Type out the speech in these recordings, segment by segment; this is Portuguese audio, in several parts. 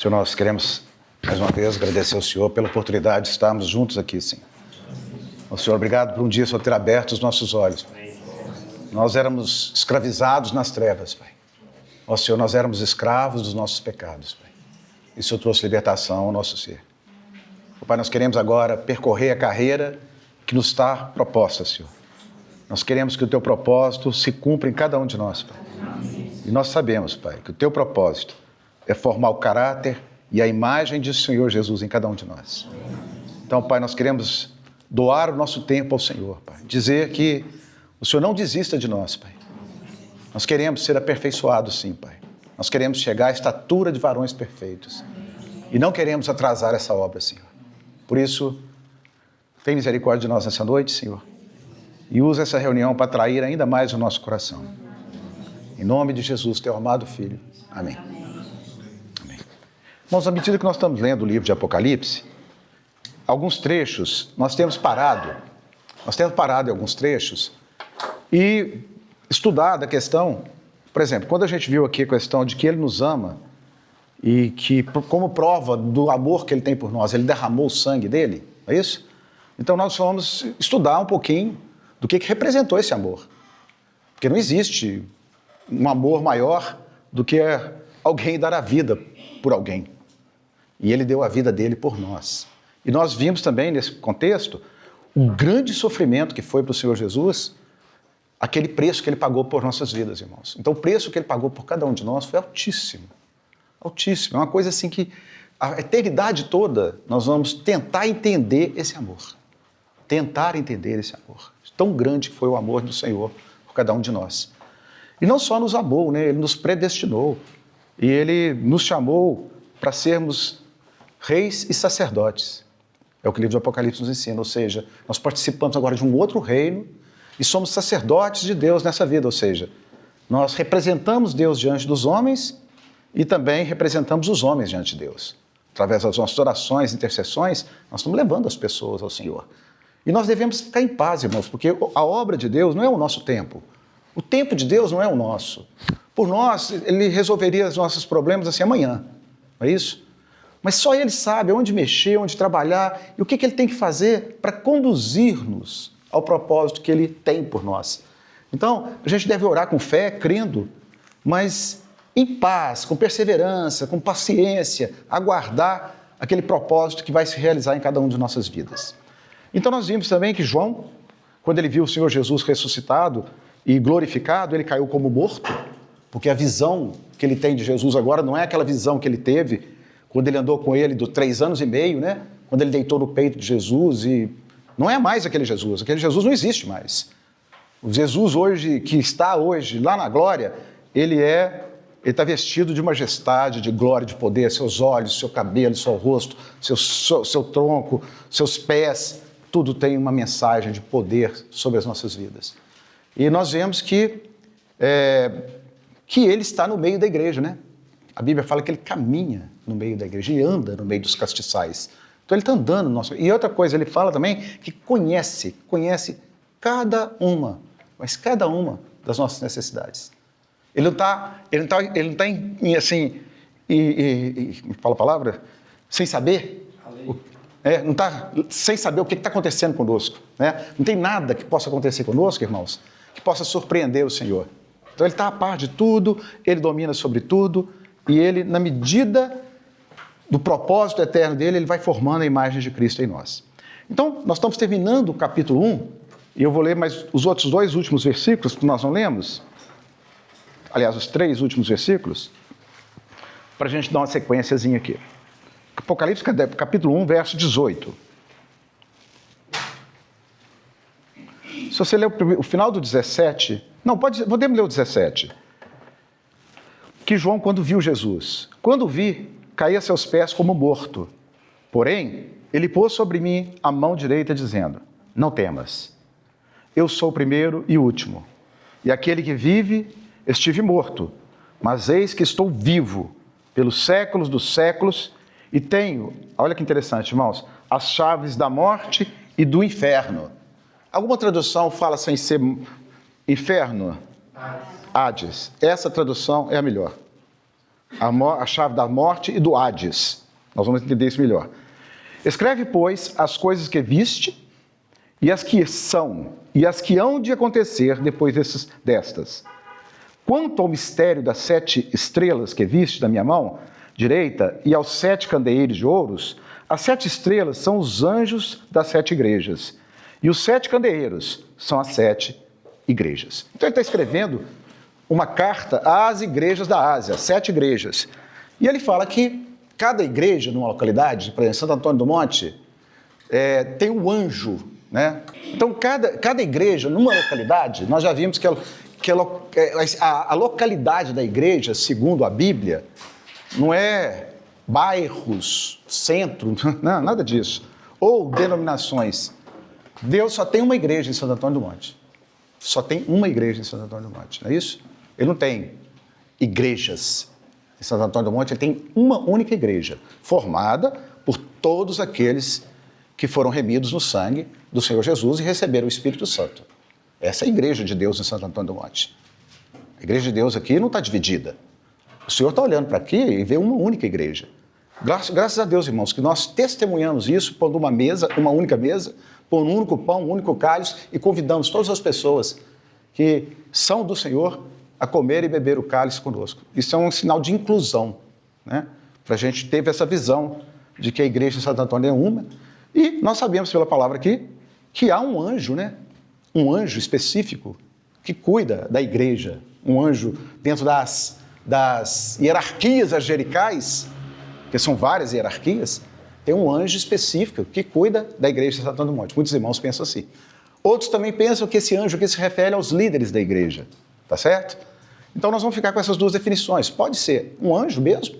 Senhor, nós queremos, mais uma vez, agradecer ao Senhor pela oportunidade de estarmos juntos aqui, Senhor. Senhor, obrigado por um dia, Senhor, ter aberto os nossos olhos, Pai. Nós éramos escravizados nas trevas, Pai. Ó Senhor, nós éramos escravos dos nossos pecados, Pai. E o Senhor trouxe libertação ao nosso ser. Pai, nós queremos agora percorrer a carreira que nos está proposta, Senhor. Nós queremos que o Teu propósito se cumpra em cada um de nós, Pai. E nós sabemos, Pai, que o Teu propósito é formar o caráter e a imagem de Senhor Jesus em cada um de nós. Então, Pai, nós queremos doar o nosso tempo ao Senhor, Pai. Dizer que o Senhor não desista de nós, Pai. Nós queremos ser aperfeiçoados, sim, Pai. Nós queremos chegar à estatura de varões perfeitos. E não queremos atrasar essa obra, Senhor. Por isso, tem misericórdia de nós nessa noite, Senhor. E usa essa reunião para atrair ainda mais o nosso coração. Em nome de Jesus, Teu amado Filho. Amém. Amém. Irmãos, à medida que nós estamos lendo o livro de Apocalipse, alguns trechos, nós temos parado em alguns trechos e estudado a questão, por exemplo, quando a gente viu aqui a questão de que Ele nos ama e que, como prova do amor que Ele tem por nós, Ele derramou o sangue dEle, não é isso? Então nós vamos estudar um pouquinho do que representou esse amor. Porque não existe um amor maior do que alguém dar a vida por alguém. E Ele deu a vida dEle por nós. E nós vimos também, nesse contexto, o grande sofrimento que foi para o Senhor Jesus, aquele preço que Ele pagou por nossas vidas, irmãos. Então, o preço que Ele pagou por cada um de nós foi altíssimo. Altíssimo. É uma coisa assim que a eternidade toda nós vamos tentar entender esse amor. Tentar entender esse amor. Tão grande que foi o amor do Senhor por cada um de nós. E não só nos amou, né? Ele nos predestinou. E Ele nos chamou para sermos reis e sacerdotes. É o que o livro de Apocalipse nos ensina, ou seja, nós participamos agora de um outro reino e somos sacerdotes de Deus nessa vida, ou seja, nós representamos Deus diante dos homens e também representamos os homens diante de Deus. Através das nossas orações, intercessões, nós estamos levando as pessoas ao Senhor. E nós devemos ficar em paz, irmãos, porque a obra de Deus não é o nosso tempo. O tempo de Deus não é o nosso. Por nós, Ele resolveria os nossos problemas assim amanhã, não é isso? Mas só Ele sabe onde mexer, onde trabalhar e o que Ele tem que fazer para conduzir-nos ao propósito que Ele tem por nós. Então, a gente deve orar com fé, crendo, mas em paz, com perseverança, com paciência, aguardar aquele propósito que vai se realizar em cada um de nossas vidas. Então, nós vimos também que João, quando ele viu o Senhor Jesus ressuscitado e glorificado, ele caiu como morto, porque a visão que ele tem de Jesus agora não é aquela visão que ele teve quando ele andou com ele 3 anos e meio, né? Quando ele deitou no peito de Jesus e não é mais aquele Jesus não existe mais. O Jesus hoje, que está hoje lá na glória, ele está vestido de majestade, de glória, de poder, seus olhos, seu cabelo, seu rosto, seu tronco, seus pés, tudo tem uma mensagem de poder sobre as nossas vidas. E nós vemos que ele está no meio da igreja, né? A Bíblia fala que ele caminha no meio da igreja e anda no meio dos castiçais. Então ele está andando no nosso... E outra coisa, ele fala também que conhece cada uma das nossas necessidades. Ele não está assim, me fala a palavra? Sem saber? Não está sem saber o que está acontecendo conosco. Né? Não tem nada que possa acontecer conosco, irmãos, que possa surpreender o Senhor. Então ele está a par de tudo, ele domina sobre tudo, e ele, na medida do propósito eterno dele, ele vai formando a imagem de Cristo em nós. Então, nós estamos terminando o capítulo 1, e eu vou ler mais os outros 2 últimos versículos que nós não lemos, aliás, os 3 últimos versículos, para a gente dar uma sequenciazinha aqui. Apocalipse, capítulo 1, verso 18. Se você ler o final do 17... Não, podemos ler o 17. Que João, quando viu Jesus, quando vi, caí a seus pés como morto. Porém, ele pôs sobre mim a mão direita, dizendo: não temas, eu sou o primeiro e o último. E aquele que vive, estive morto, mas eis que estou vivo pelos séculos dos séculos e tenho, olha que interessante, irmãos, as chaves da morte e do inferno. Alguma tradução fala sem ser inferno? Hades. Essa tradução é a melhor. a chave da morte e do Hades. Nós vamos entender isso melhor. Escreve, pois, as coisas que viste, e as que são, e as que hão de acontecer depois destas. Quanto ao mistério das 7 estrelas que viste na minha mão direita, e aos 7 candeeiros de ouros, as 7 estrelas são os anjos das 7 igrejas, e os 7 candeeiros são as 7 igrejas. Então ele está escrevendo uma carta às igrejas da Ásia, 7 igrejas. E ele fala que cada igreja numa localidade, por exemplo, Santo Antônio do Monte, tem um anjo, né? Então cada igreja numa localidade, nós já vimos que a localidade da igreja, segundo a Bíblia, não é bairros, centro, não, nada disso, ou denominações. Deus só tem uma igreja em Santo Antônio do Monte. Só tem uma igreja em Santo Antônio do Monte, não é isso? Ele não tem igrejas em Santo Antônio do Monte, ele tem uma única igreja, formada por todos aqueles que foram remidos no sangue do Senhor Jesus e receberam o Espírito Santo. Essa é a igreja de Deus em Santo Antônio do Monte. A igreja de Deus aqui não está dividida. O Senhor está olhando para aqui e vê uma única igreja. Graças a Deus, irmãos, que nós testemunhamos isso pondo uma única mesa, pondo um único pão, um único cálice e convidamos todas as pessoas que são do Senhor a comer e beber o cálice conosco. Isso é um sinal de inclusão, né? Para a gente ter essa visão de que a igreja de Santo Antônio é uma. E nós sabemos pela palavra aqui que há um anjo, né? Um anjo específico que cuida da igreja. Um anjo dentro das hierarquias angelicais, que são várias hierarquias, tem um anjo específico que cuida da igreja de Santo Antônio do Monte. Muitos irmãos pensam assim. Outros também pensam que esse anjo aqui se refere aos líderes da igreja, tá certo? Então nós vamos ficar com essas duas definições. Pode ser um anjo mesmo,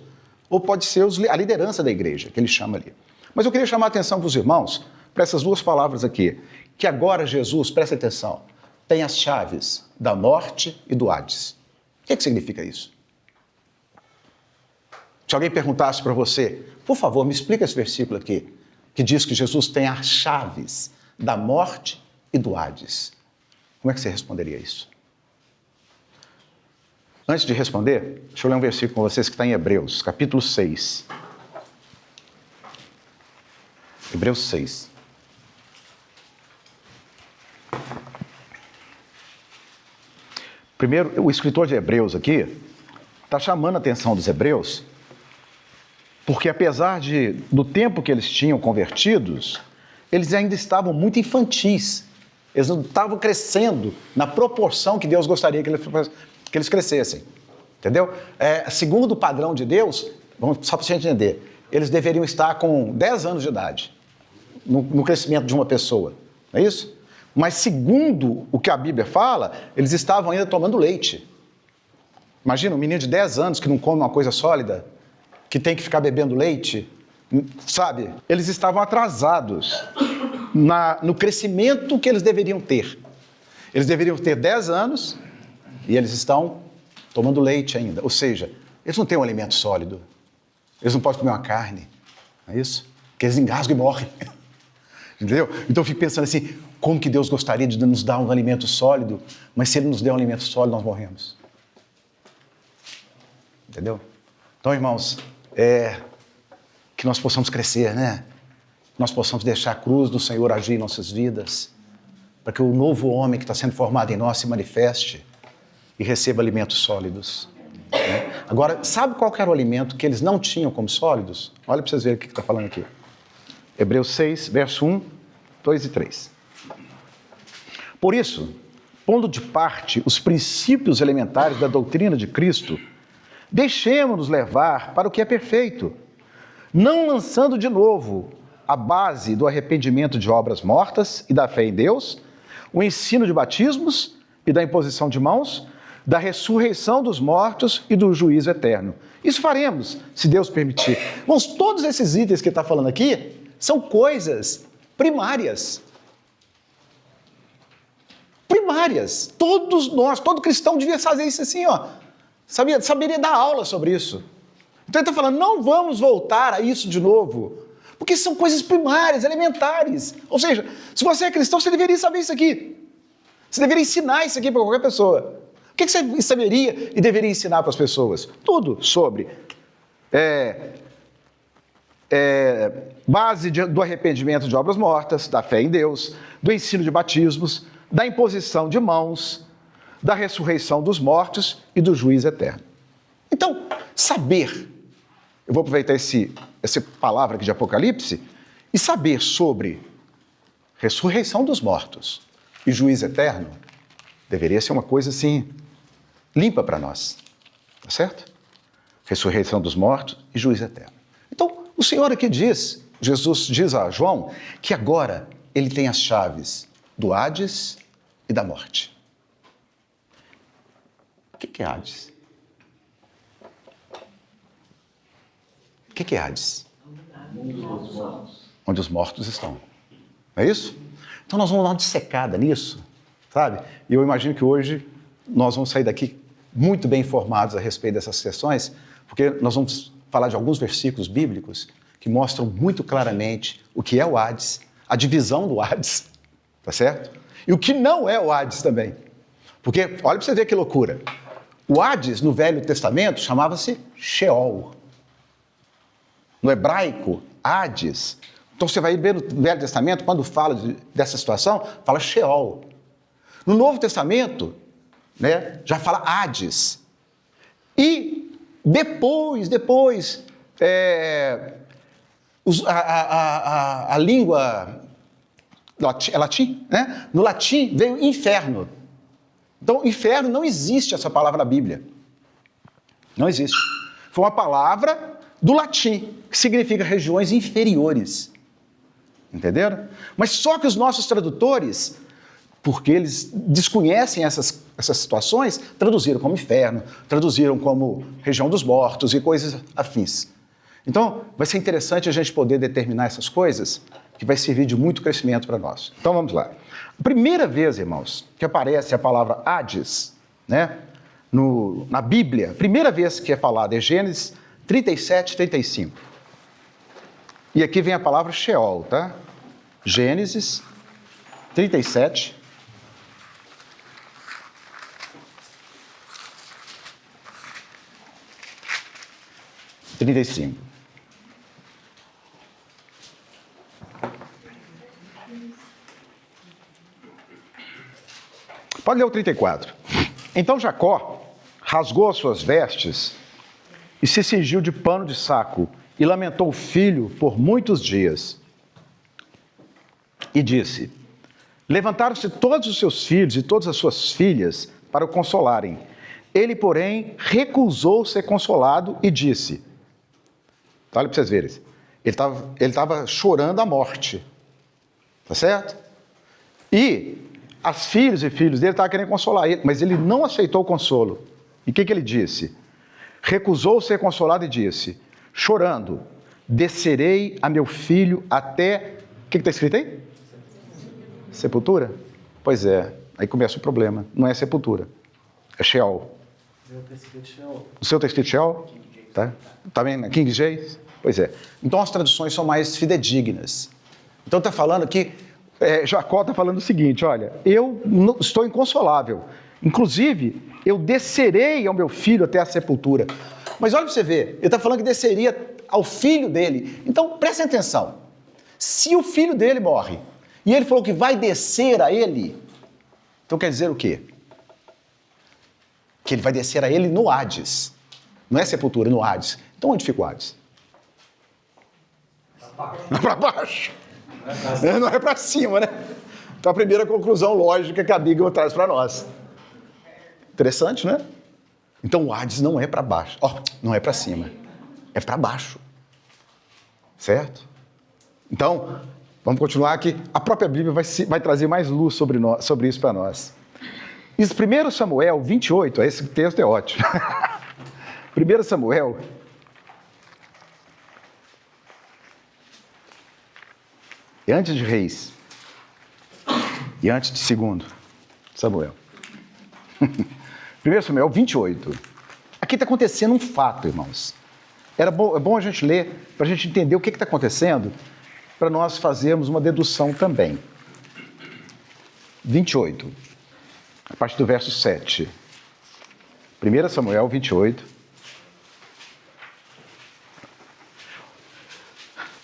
ou pode ser a liderança da igreja, que ele chama ali. Mas eu queria chamar a atenção para os irmãos, para essas duas palavras aqui, que agora Jesus, presta atenção, tem as chaves da morte e do Hades. O que significa isso? Se alguém perguntasse para você, por favor, me explica esse versículo aqui, que diz que Jesus tem as chaves da morte e do Hades. Como é que você responderia isso? Antes de responder, deixa eu ler um versículo com vocês que está em Hebreus, capítulo 6. Hebreus 6. Primeiro, o escritor de Hebreus aqui está chamando a atenção dos hebreus, porque apesar do tempo que eles tinham convertidos, eles ainda estavam muito infantis. Eles não estavam crescendo na proporção que Deus gostaria que eles crescessem. Entendeu? Segundo o padrão de Deus, só para você entender, eles deveriam estar com 10 anos de idade no crescimento de uma pessoa. Não é isso? Mas segundo o que a Bíblia fala, eles estavam ainda tomando leite. Imagina um menino de 10 anos que não come uma coisa sólida, que tem que ficar bebendo leite, sabe? Eles estavam atrasados no crescimento que eles deveriam ter. Eles deveriam ter 10 anos e eles estão tomando leite ainda. Ou seja, eles não têm um alimento sólido. Eles não podem comer uma carne. Não é isso? Porque eles engasgam e morrem. Entendeu? Então eu fico pensando assim, como que Deus gostaria de nos dar um alimento sólido, mas se Ele nos der um alimento sólido, nós morremos. Entendeu? Então, irmãos, que nós possamos crescer, né? Que nós possamos deixar a cruz do Senhor agir em nossas vidas, para que o novo homem que está sendo formado em nós se manifeste e receba alimentos sólidos. Né? Agora, sabe qual que era o alimento que eles não tinham como sólidos? Olha para vocês verem o que está falando aqui. Hebreus 6, verso 1, 2 e 3. Por isso, pondo de parte os princípios elementares da doutrina de Cristo, deixemo-nos levar para o que é perfeito, não lançando de novo a base do arrependimento de obras mortas e da fé em Deus, o ensino de batismos e da imposição de mãos, da ressurreição dos mortos e do juízo eterno. Isso faremos, se Deus permitir. Irmãos, todos esses itens que ele está falando aqui são coisas primárias. Primárias. Todos nós, todo cristão devia fazer isso assim, ó. Saberia dar aula sobre isso. Então ele está falando, não vamos voltar a isso de novo, porque são coisas primárias, elementares. Ou seja, se você é cristão, você deveria saber isso aqui. Você deveria ensinar isso aqui para qualquer pessoa. O que você saberia e deveria ensinar para as pessoas? Tudo sobre base do arrependimento de obras mortas, da fé em Deus, do ensino de batismos, da imposição de mãos, da ressurreição dos mortos e do juízo eterno. Então, saber, eu vou aproveitar essa palavra aqui de Apocalipse, e saber sobre ressurreição dos mortos e juízo eterno, deveria ser uma coisa assim, limpa para nós, tá certo? Ressurreição dos mortos e juízo eterno. Então, o Senhor aqui diz, Jesus diz a João, que agora ele tem as chaves do Hades e da morte. O que é Hades? O que é Hades? Onde os mortos estão. Não é isso? Então nós vamos dar uma dissecada nisso, sabe? E eu imagino que hoje nós vamos sair daqui muito bem informados a respeito dessas questões, porque nós vamos falar de alguns versículos bíblicos que mostram muito claramente o que é o Hades, a divisão do Hades, tá certo? E o que não é o Hades também. Porque, olha para você ver que loucura. O Hades, no Velho Testamento, chamava-se Sheol. No hebraico, Hades. Então você vai ver no Velho Testamento, quando fala dessa situação, fala Sheol. No Novo Testamento, né, já fala Hades. E depois, a língua é latim, né? No latim veio inferno. Então, inferno não existe essa palavra na Bíblia. Não existe. Foi uma palavra do latim, que significa regiões inferiores. Entenderam? Mas só que os nossos tradutores, porque eles desconhecem essas situações, traduziram como inferno, traduziram como região dos mortos e coisas afins. Então, vai ser interessante a gente poder determinar essas coisas, que vai servir de muito crescimento para nós. Então, vamos lá. A primeira vez, irmãos, que aparece a palavra Hades, né, na Bíblia, a primeira vez que é falada é Gênesis 37, 35. E aqui vem a palavra Sheol, tá? Gênesis 37, 35. Pode ler o 34. Então Jacó rasgou as suas vestes e se cingiu de pano de saco e lamentou o filho por muitos dias. E disse: levantaram-se todos os seus filhos e todas as suas filhas para o consolarem. Ele, porém, recusou ser consolado e disse... Olha para vocês verem. Ele estava chorando a morte. Tá certo? E as filhas e filhos dele estavam querendo consolar ele, mas ele não aceitou o consolo. E o que ele disse? Recusou ser consolado e disse, chorando, descerei a meu filho até... O que está escrito aí? Sepultura? Pois é, aí começa o problema. Não é sepultura, é Sheol. O seu está escrito Sheol? Tá? Tá bem? King James? Pois é. Então as traduções são mais fidedignas. Então está falando que Jacó está falando o seguinte, olha, eu estou inconsolável. Inclusive, eu descerei ao meu filho até a sepultura. Mas olha para você ver, ele está falando que desceria ao filho dele. Então, prestem atenção. Se o filho dele morre, e ele falou que vai descer a ele, então quer dizer o quê? Que ele vai descer a ele no Hades. Não é sepultura, no Hades. Então onde fica o Hades? Para baixo. Não é para cima, né? Então a primeira conclusão lógica que a Bíblia traz para nós. Interessante, né? Então o Hades não é para baixo, não é para cima, é para baixo. Certo? Então, vamos continuar aqui. A própria Bíblia vai trazer mais luz sobre isso para nós. 1 Samuel 28, esse texto é ótimo. 1 Samuel... E antes de Reis, e antes de 2 Samuel. 1 Samuel 28. Aqui está acontecendo um fato, irmãos. É bom a gente ler, para a gente entender o que está acontecendo, para nós fazermos uma dedução também. 28, a partir do verso 7. 1 Samuel 28.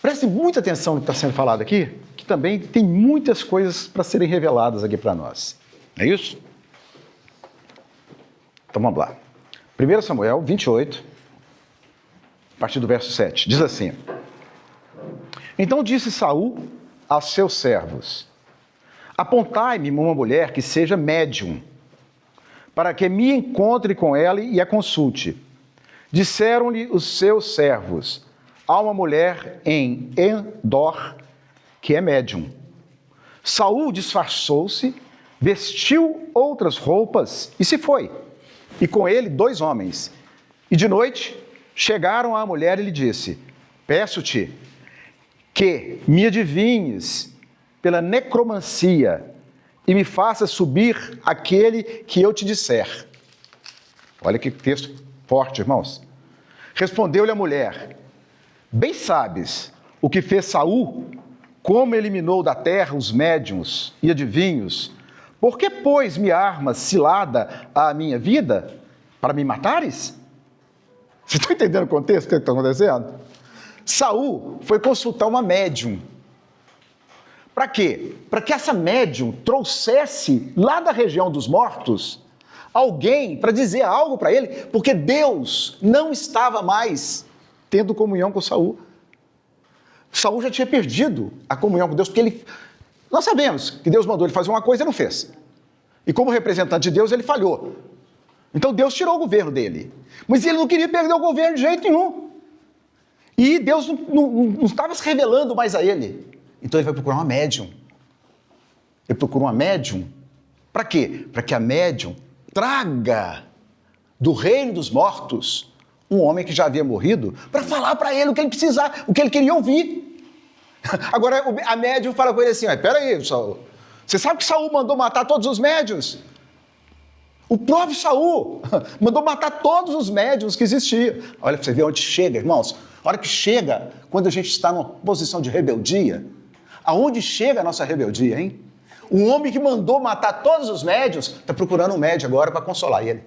Preste muita atenção no que está sendo falado aqui, que também tem muitas coisas para serem reveladas aqui para nós. É isso? Então vamos lá. 1 Samuel 28, a partir do verso 7, diz assim: Então disse Saul aos seus servos: Apontai-me uma mulher que seja médium, para que me encontre com ela e a consulte. Disseram-lhe os seus servos: Há uma mulher em Endor que é médium. Saul disfarçou-se, vestiu outras roupas e se foi. E com ele 2 homens. E de noite chegaram à mulher e lhe disse: Peço-te que me adivinhes pela necromancia e me faça subir aquele que eu te disser. Olha que texto forte, irmãos. Respondeu-lhe a mulher: Bem sabes o que fez Saul, como eliminou da terra os médiuns e adivinhos. Por que, pois, me armas cilada à minha vida para me matares? Vocês estão entendendo o contexto que está acontecendo? Saul foi consultar uma médium. Para quê? Para que essa médium trouxesse lá da região dos mortos alguém para dizer algo para ele, porque Deus não estava mais tendo comunhão com Saul. Saul já tinha perdido a comunhão com Deus, porque nós sabemos que Deus mandou ele fazer uma coisa e não fez. E como representante de Deus, ele falhou. Então Deus tirou o governo dele. Mas ele não queria perder o governo de jeito nenhum. E Deus não estava se revelando mais a ele. Então ele vai procurar uma médium. Ele procura uma médium. Para quê? Para que a médium traga do reino dos mortos um homem que já havia morrido, para falar para ele o que ele precisava, o que ele queria ouvir. Agora a médium fala com ele assim: Espera aí, Saul, você sabe que Saul mandou matar todos os médiuns? O próprio Saul mandou matar todos os médiuns que existiam. Olha para você ver onde chega, irmãos. A hora que chega, quando a gente está numa posição de rebeldia, aonde chega a nossa rebeldia, hein? Um homem que mandou matar todos os médiuns está procurando um médium agora para consolar ele.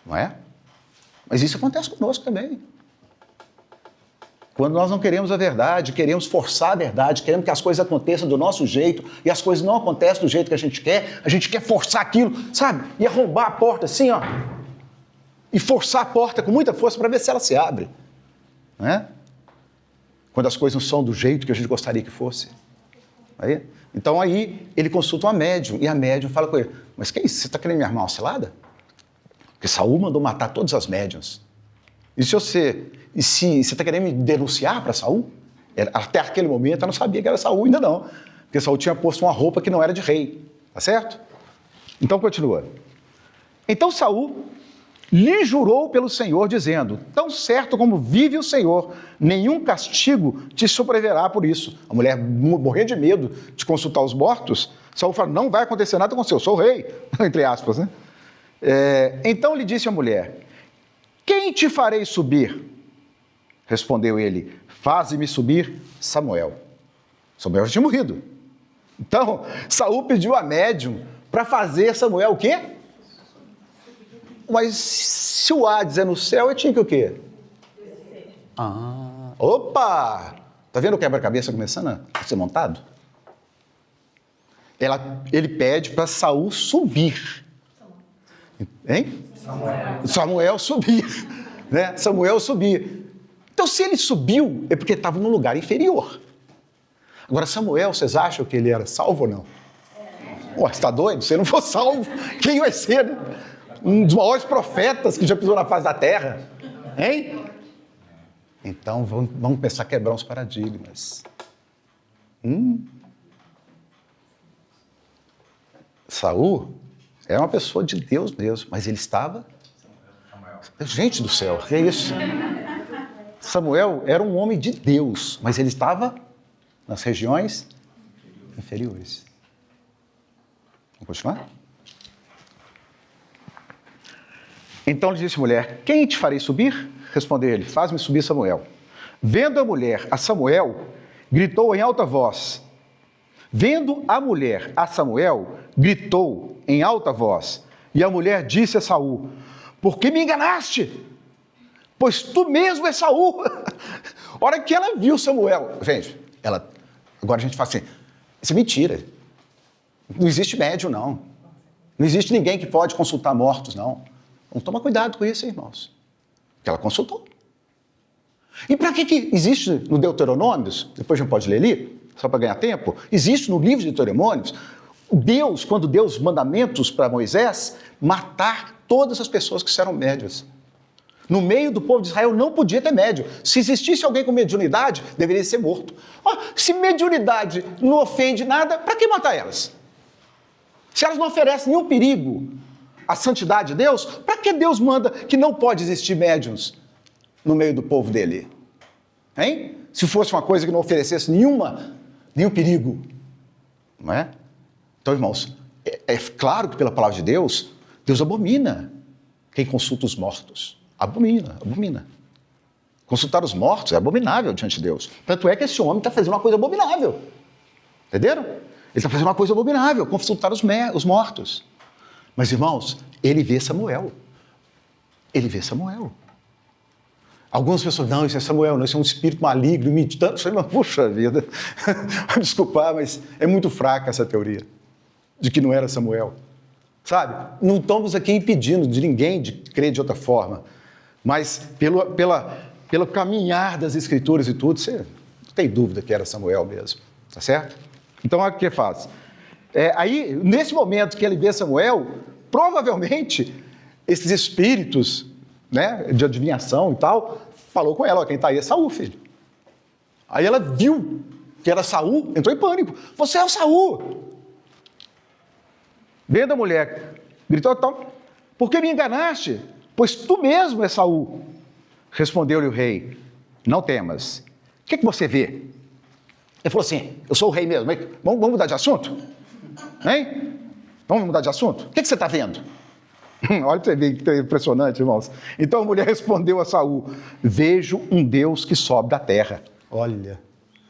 Não é? Mas isso acontece conosco também. Quando nós não queremos a verdade, queremos forçar a verdade, queremos que as coisas aconteçam do nosso jeito, e as coisas não acontecem do jeito que a gente quer forçar aquilo, sabe? E arrombar a porta assim, ó. E forçar a porta com muita força para ver se ela se abre. Não é? Quando as coisas não são do jeito que a gente gostaria que fosse. Aí? Então aí ele consulta uma médium, e a médium fala com ele: Mas que é isso? Você está querendo me armar uma cilada? Porque Saul mandou matar todas as médiuns. E se você está querendo me denunciar para Saul? Até aquele momento eu não sabia que era Saul ainda não. Porque Saul tinha posto uma roupa que não era de rei. Tá certo? Então continua. Então Saul lhe jurou pelo Senhor, dizendo: Tão certo como vive o Senhor, nenhum castigo te sobrevirá por isso. A mulher morrendo de medo de consultar os mortos, Saul fala: Não vai acontecer nada com você, eu sou o rei. Entre aspas, né? Então lhe disse a mulher: Quem te farei subir? Respondeu ele: Faze-me subir Samuel. Samuel já tinha morrido. Então Saul pediu a médium para fazer Samuel o quê? Mas se o Hades é no céu, eu tinha que o quê? Opa! Tá vendo o quebra-cabeça começando a ser montado? Ele pede para Saul subir. Hein? Samuel subir. Né? Samuel subir. Então, se ele subiu, é porque estava num lugar inferior. Agora, Samuel, vocês acham que ele era salvo ou não? Você está doido? Se ele não for salvo, quem vai ser? Né? Um dos maiores profetas que já pisou na face da terra. Hein? Então, vamos começar a quebrar uns paradigmas. Saul era uma pessoa de Deus mesmo, mas ele estava... Gente do céu, que é isso? Samuel era um homem de Deus, mas ele estava nas regiões inferiores. Vamos continuar? Então lhe disse a mulher: Quem te farei subir? Respondeu ele: Faz-me subir Samuel. Vendo a mulher a Samuel, gritou em alta voz. Vendo a mulher a Samuel, gritou em alta voz. E a mulher disse a Saul: por que me enganaste? Pois tu mesmo és Saul. A hora que ela viu Samuel, gente, agora a gente fala assim, isso é mentira. Não existe médium, não. Não existe ninguém que pode consultar mortos, não. Vamos tomar cuidado com isso, irmãos. Que ela consultou. E para que existe no Deuteronômios, depois a gente pode ler ali, só para ganhar tempo, existe no livro de Deuteronômios, quando deu os mandamentos para Moisés, matar todas as pessoas que eram médias. No meio do povo de Israel não podia ter médium. Se existisse alguém com mediunidade, deveria ser morto. Se mediunidade não ofende nada, para que matar elas? Se elas não oferecem nenhum perigo à santidade de Deus, para que Deus manda que não pode existir médiuns no meio do povo dele? Hein? Se fosse uma coisa que não oferecesse nenhum perigo. Não é? Então, irmãos, é claro que pela palavra de Deus, Deus abomina quem consulta os mortos. Abomina. Consultar os mortos é abominável diante de Deus. Tanto é que esse homem está fazendo uma coisa abominável. Entenderam? Ele está fazendo uma coisa abominável, consultar os mortos. Mas, irmãos, ele vê Samuel. Algumas pessoas, não, isso é Samuel, não, isso é um espírito maligno, imitando. Puxa vida, desculpar, mas é muito fraca essa teoria de que não era Samuel. Sabe? Não estamos aqui impedindo de ninguém de crer de outra forma, mas pelo caminhar das Escrituras e tudo, você não tem dúvida que era Samuel mesmo, tá certo? Então, olha o que faz. Aí, nesse momento que ele vê Samuel, provavelmente, esses espíritos, né, de adivinhação e tal, falou com ela, quem está aí é Saul, filho. Aí ela viu que era Saul, entrou em pânico. Você é o Saul. Vendo a mulher, gritou, então, por que me enganaste? Pois tu mesmo és Saul. Respondeu-lhe o rei, não temas. O que você vê? Ele falou assim, eu sou o rei mesmo, vamos mudar de assunto? Hein? Vamos mudar de assunto? O que você está vendo? Olha para você ver que é impressionante, irmãos. Então a mulher respondeu a Saul, vejo um Deus que sobe da terra. Olha,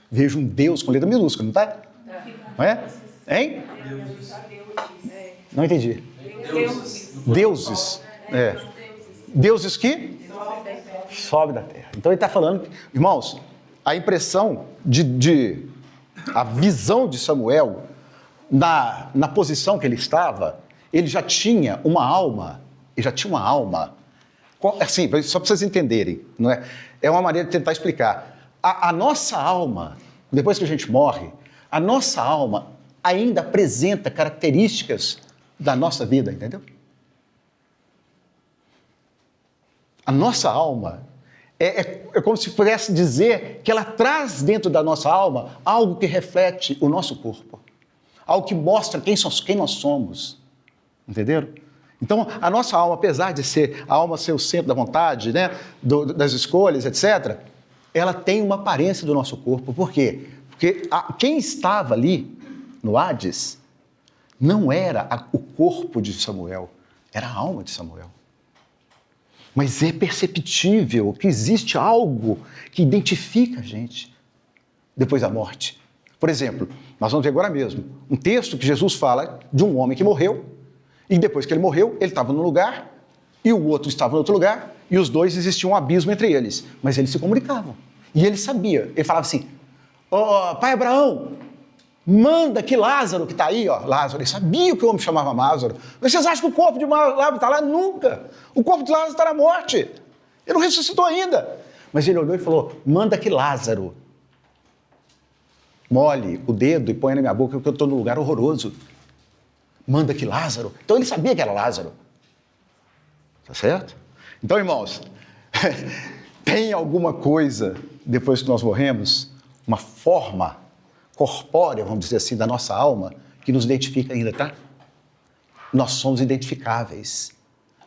vejo um Deus com letra minúscula, não está? Não é? Hein? Não entendi. Deuses. Deuses que? Sobe da terra. Então ele está falando, irmãos, a impressão a visão de Samuel, na posição que ele estava, ele já tinha uma alma, assim, só para vocês entenderem, não é? É uma maneira de tentar explicar. A nossa alma, depois que a gente morre, a nossa alma ainda apresenta características da nossa vida, entendeu? A nossa alma é como se pudesse dizer que ela traz dentro da nossa alma algo que reflete o nosso corpo, algo que mostra quem nós somos, entenderam? Então, a nossa alma, apesar de a alma ser o centro da vontade, né, das escolhas, etc., ela tem uma aparência do nosso corpo. Por quê? Porque quem estava ali no Hades não era o corpo de Samuel, era a alma de Samuel. Mas é perceptível que existe algo que identifica a gente depois da morte. Por exemplo, nós vamos ver agora mesmo um texto que Jesus fala de um homem que morreu, e depois que ele morreu, ele estava num lugar, e o outro estava em outro lugar, e os dois existia um abismo entre eles, mas eles se comunicavam. E ele sabia, ele falava assim, pai Abraão, manda que Lázaro, que está aí, Lázaro, ele sabia que o homem chamava Lázaro. Vocês acham que o corpo de Lázaro está lá? Nunca. O corpo de Lázaro está na morte. Ele não ressuscitou ainda. Mas ele olhou e falou, manda que Lázaro molhe o dedo e ponha na minha boca, porque eu estou num lugar horroroso. Manda que Lázaro. Então ele sabia que era Lázaro. Tá certo? Então, irmãos, tem alguma coisa, depois que nós morremos, uma forma corpórea, vamos dizer assim, da nossa alma, que nos identifica ainda, tá? Nós somos identificáveis,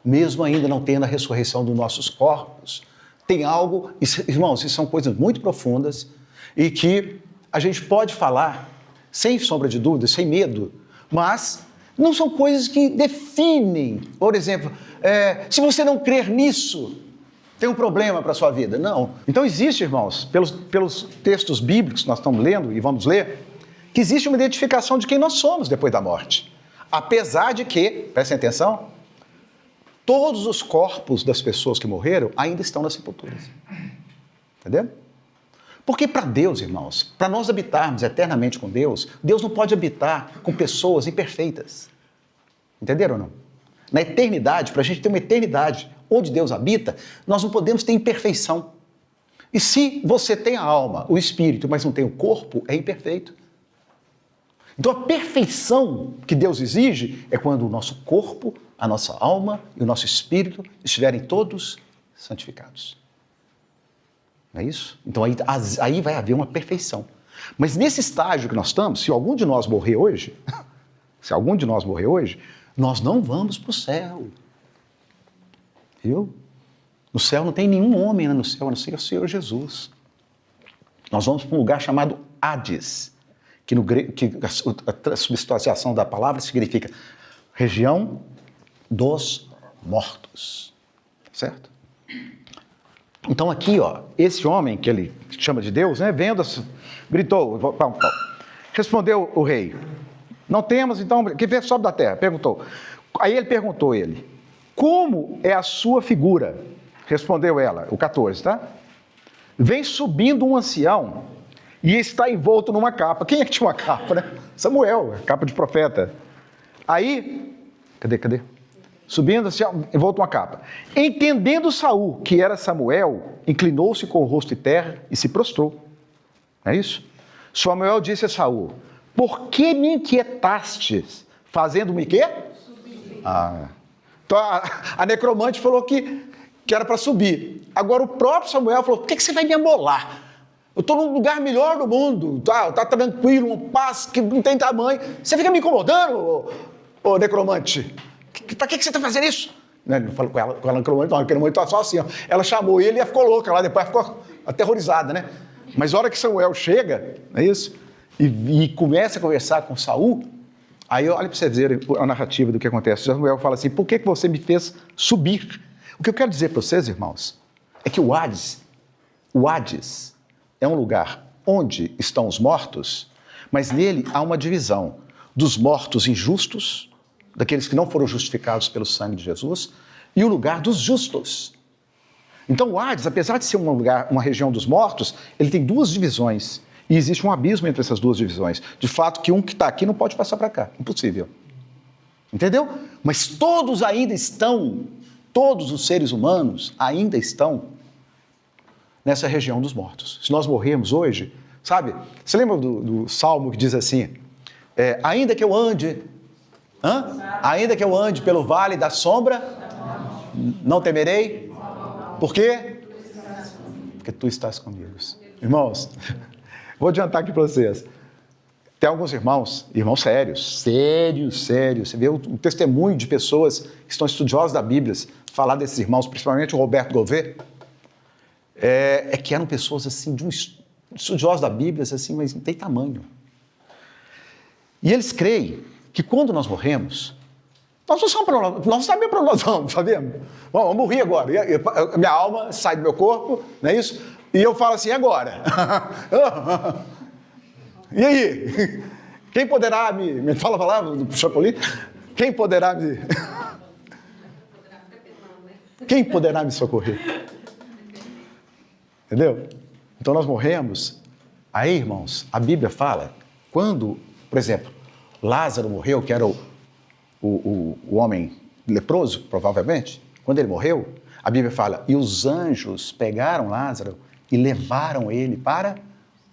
mesmo ainda não tendo a ressurreição dos nossos corpos. Tem algo, irmãos, isso são coisas muito profundas e que a gente pode falar sem sombra de dúvida, sem medo, mas não são coisas que definem. Por exemplo, se você não crer nisso, tem um problema para a sua vida. Não. Então existe, irmãos, pelos textos bíblicos que nós estamos lendo e vamos ler, que existe uma identificação de quem nós somos depois da morte. Apesar de que, prestem atenção, todos os corpos das pessoas que morreram ainda estão nas sepulturas. Entendeu? Porque para Deus, irmãos, para nós habitarmos eternamente com Deus, Deus não pode habitar com pessoas imperfeitas. Entenderam ou não? Na eternidade, para a gente ter uma eternidade onde Deus habita, nós não podemos ter imperfeição. E se você tem a alma, o espírito, mas não tem o corpo, é imperfeito. Então a perfeição que Deus exige é quando o nosso corpo, a nossa alma e o nosso espírito estiverem todos santificados. Não é isso? Então aí vai haver uma perfeição. Mas nesse estágio que nós estamos, se algum de nós morrer hoje, nós não vamos para o céu. Viu? No céu não tem nenhum homem no céu, a não ser o Senhor Jesus. Nós vamos para um lugar chamado Hades, que no grego, a substanciação da palavra significa região dos mortos. Certo? Então aqui, ó, esse homem que ele chama de Deus, né, vendo, gritou, respondeu o rei, não temos então, que veio sobe da terra, perguntou. Aí ele perguntou como é a sua figura? Respondeu ela, o 14, tá? Vem subindo um ancião e está envolto numa capa. Quem é que tinha uma capa, né? Samuel, capa de profeta. Aí, cadê? Subindo assim, envolto uma capa. Entendendo Saul que era Samuel, inclinou-se com o rosto em terra e se prostrou. Não é isso? Samuel disse a Saul, por que me inquietastes? Fazendo-me quê? Subir. Então a necromante falou que era para subir. Agora o próprio Samuel falou, por que você vai me amolar? Eu estou num lugar melhor do mundo, tá tranquilo, um paz que não tem tamanho. Você fica me incomodando, ô necromante? Para que você está fazendo isso? Não falou com ela necromante, não, a necromante está só assim. Ó. Ela chamou ele e ficou louca lá, depois ficou aterrorizada, né? Mas a hora que Samuel chega, não é isso? E começa a conversar com Saul, aí olha para você ver a narrativa do que acontece. Samuel fala assim, por que você me fez subir? O que eu quero dizer para vocês, irmãos, é que o Hades é um lugar onde estão os mortos, mas nele há uma divisão dos mortos injustos, daqueles que não foram justificados pelo sangue de Jesus, e o lugar dos justos. Então o Hades, apesar de ser um lugar, uma região dos mortos, ele tem duas divisões, e existe um abismo entre essas duas divisões. De fato, que um que está aqui não pode passar para cá, impossível. Entendeu? Mas todos ainda estão, todos os seres humanos ainda estão nessa região dos mortos. Se nós morrermos hoje, sabe? Você lembra do Salmo que diz assim, ainda que eu ande pelo vale da sombra, não temerei. Por quê? Porque tu estás comigo. Irmãos, vou adiantar aqui para vocês. Tem alguns irmãos sérios. Você vê o testemunho de pessoas que estão estudiosas da Bíblia, falar desses irmãos, principalmente o Roberto Gouveia, que eram pessoas assim, estudiosos da Bíblia, assim, mas não tem tamanho. E eles creem que quando nós morremos, nós não sabemos para onde nós vamos, sabemos? Bom, eu morri agora, minha alma sai do meu corpo, não é isso? E eu falo assim, agora? E aí? Quem poderá me fala a palavra do Chapolin? Quem poderá me socorrer? Entendeu? Então nós morremos. Aí, irmãos, a Bíblia fala, quando, por exemplo, Lázaro morreu, que era o homem leproso, provavelmente, quando ele morreu, a Bíblia fala, e os anjos pegaram Lázaro e levaram ele para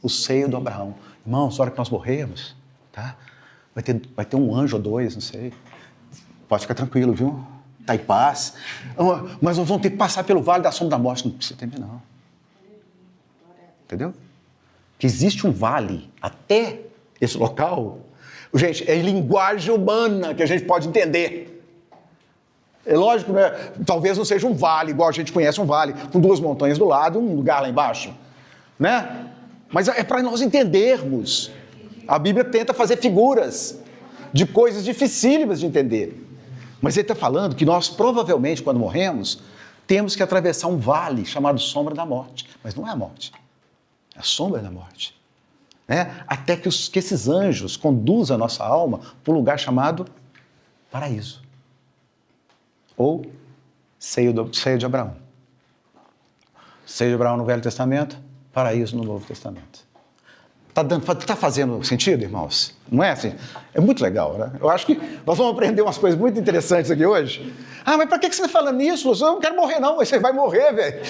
o seio do Abraão. Irmãos, na hora que nós morrermos, tá? Vai ter um anjo ou dois, não sei. Pode ficar tranquilo, viu? Está em paz. Mas nós vamos ter que passar pelo vale da sombra da morte. Não precisa temer, não. Entendeu? Que existe um vale até esse local. Gente, é linguagem humana que a gente pode entender. É lógico, né? Talvez não seja um vale, igual a gente conhece um vale, com duas montanhas do lado e um lugar lá embaixo. Né? Mas é para nós entendermos. A Bíblia tenta fazer figuras de coisas dificílimas de entender. Mas ele está falando que nós, provavelmente, quando morremos, temos que atravessar um vale chamado sombra da morte. Mas não é a morte. É a sombra da morte. Né? Até que esses anjos conduzam a nossa alma para um lugar chamado paraíso. Ou Seio de Abraão. Seio de Abraão no Velho Testamento, paraíso no Novo Testamento. Tá fazendo sentido, irmãos? Não é assim? É muito legal, né? Eu acho que nós vamos aprender umas coisas muito interessantes aqui hoje. Ah, mas para que você está falando nisso? Eu não quero morrer não, você vai morrer, velho.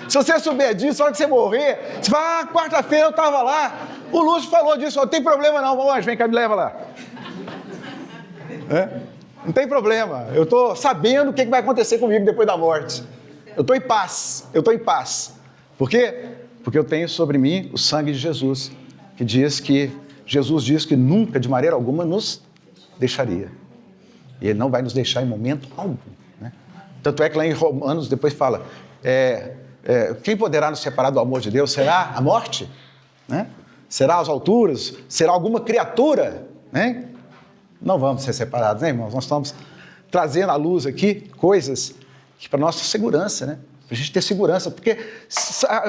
Se você souber disso, na hora que você morrer, você fala, quarta-feira eu estava lá, o Lúcio falou disso, não tem problema não, vamos, vem cá, me leva lá. Não tem problema, eu estou sabendo o que vai acontecer comigo depois da morte. Eu estou em paz, Por quê? Porque eu tenho sobre mim o sangue de Jesus, que Jesus diz que nunca, de maneira alguma, nos deixaria. E Ele não vai nos deixar em momento algum. Né? Tanto é que lá em Romanos depois fala, quem poderá nos separar do amor de Deus? Será a morte? Né? Será as alturas? Será alguma criatura? Né? Não vamos ser separados, né, irmãos? Nós estamos trazendo à luz aqui coisas que para nossa segurança, né? Para a gente ter segurança, porque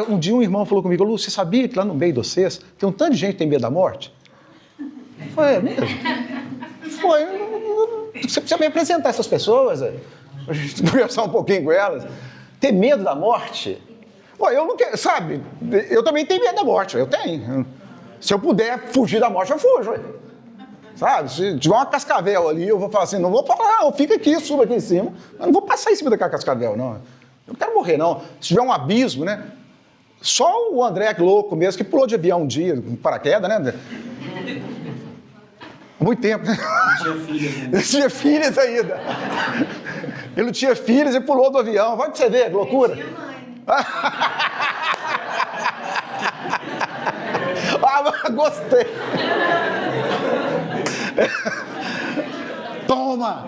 um dia um irmão falou comigo, Lúcio, você sabia que lá no meio de vocês tem um tanto de gente que tem medo da morte? Foi mesmo? Você precisa me apresentar essas pessoas, para a gente conversar um pouquinho com elas. Ter medo da morte? Eu não quero, sabe? Eu também tenho medo da morte, eu tenho. Se eu puder fugir da morte, eu fujo. Sabe? Se tiver uma cascavel ali, eu vou falar assim, não vou falar, eu fico aqui, subo aqui em cima, eu não vou passar em cima daquela cascavel, não. Eu não quero morrer, não. Se tiver um abismo, né? Só o André, que louco mesmo, que pulou de avião um dia, com paraquedas, né? Há muito tempo, né? Ele tinha filhas ainda. Ele não tinha filhos e pulou do avião. Vai pra você ver, que loucura. Ele tinha mãe. Gostei. Toma!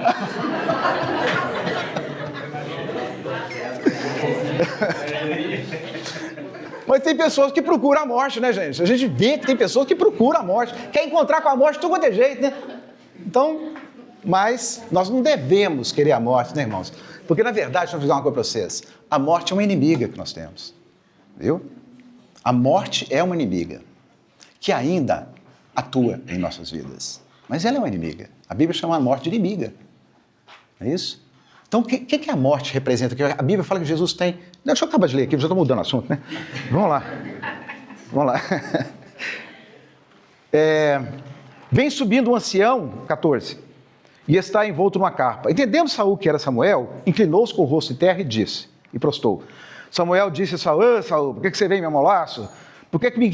Mas tem pessoas que procuram a morte, né, gente? A gente vê que tem pessoas que procuram a morte, quer encontrar com a morte de todo quanto é jeito, né? Então, mas nós não devemos querer a morte, né, irmãos? Porque, na verdade, deixa eu dizer uma coisa para vocês, a morte é uma inimiga que nós temos, viu? A morte é uma inimiga que ainda atua em nossas vidas, mas ela é uma inimiga. A Bíblia chama a morte de inimiga, não é isso? Então, o que a morte representa? A Bíblia fala que Jesus tem... Deixa eu acabar de ler aqui, já estou mudando o assunto, né? Vamos lá. Vem subindo um ancião, 14, e está envolto numa capa. Entendendo Saul que era Samuel, inclinou-se com o rosto em terra e disse, e prostou. Samuel disse a Saul, Saul, por que você vem me amolaço? Por que me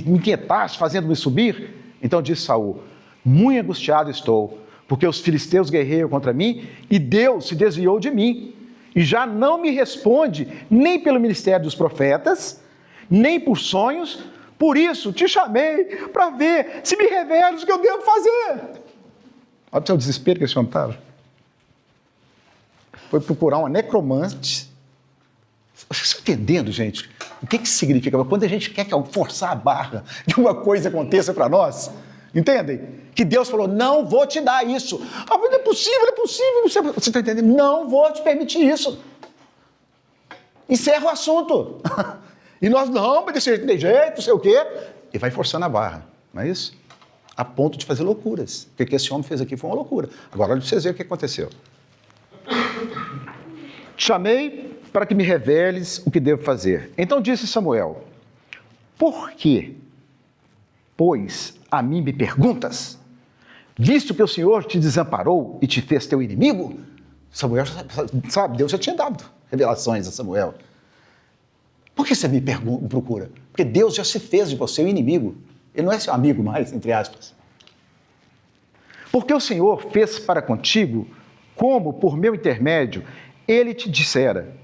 inquietaste fazendo-me subir? Então disse Saul, muito angustiado estou, porque os filisteus guerreiam contra mim e Deus se desviou de mim e já não me responde nem pelo ministério dos profetas, nem por sonhos. Por isso te chamei para ver se me revelas o que eu devo fazer. Olha o seu desespero que esse homem estava. Foi procurar uma necromante. Vocês estão entendendo, gente? O que significa? Quando a gente quer forçar a barra que uma coisa aconteça para nós, entendem? Que Deus falou, não vou te dar isso. Ah, mas não é possível. Você está entendendo? Não vou te permitir isso. Encerra o assunto. E nós, não, mas desse jeito não tem jeito, não sei o quê. E vai forçando a barra, não é isso? A ponto de fazer loucuras. O que esse homem fez aqui foi uma loucura. Agora, olha para vocês verem o que aconteceu. Te chamei para que me reveles o que devo fazer. Então disse Samuel, por que, pois, a mim me perguntas? Visto que o Senhor te desamparou e te fez teu inimigo? Samuel, sabe, Deus já tinha dado revelações a Samuel. Por que você me procura? Porque Deus já se fez de você o inimigo. Ele não é seu amigo mais, entre aspas. Porque o Senhor fez para contigo, como por meu intermédio, ele te dissera,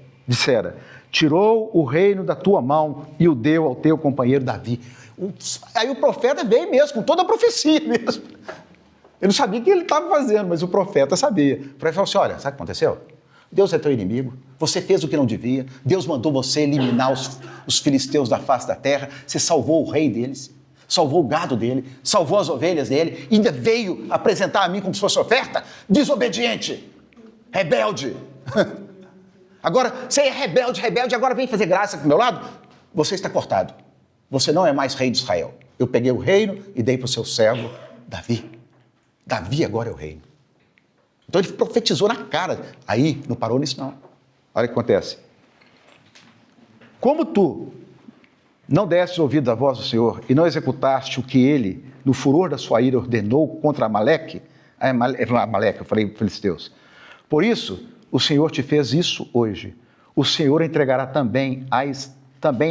tirou o reino da tua mão e o deu ao teu companheiro Davi. Aí o profeta veio mesmo, com toda a profecia mesmo. Ele não sabia o que ele estava fazendo, mas o profeta sabia. O profeta falou assim, olha, sabe o que aconteceu? Deus é teu inimigo, você fez o que não devia, Deus mandou você eliminar os filisteus da face da terra, você salvou o rei deles, salvou o gado dele, salvou as ovelhas dele, e ainda veio apresentar a mim como se fosse oferta? Desobediente, rebelde. Agora, você é rebelde, agora vem fazer graça com o meu lado? Você está cortado. Você não é mais rei de Israel. Eu peguei o reino e dei para o seu servo Davi. Davi agora é o reino. Então ele profetizou na cara. Aí não parou nisso não. Olha o que acontece. Como tu não deste ouvido à voz do Senhor e não executaste o que ele, no furor da sua ira, ordenou contra Amaleque, eu falei filisteus. Por isso, o Senhor te fez isso hoje. O Senhor entregará também a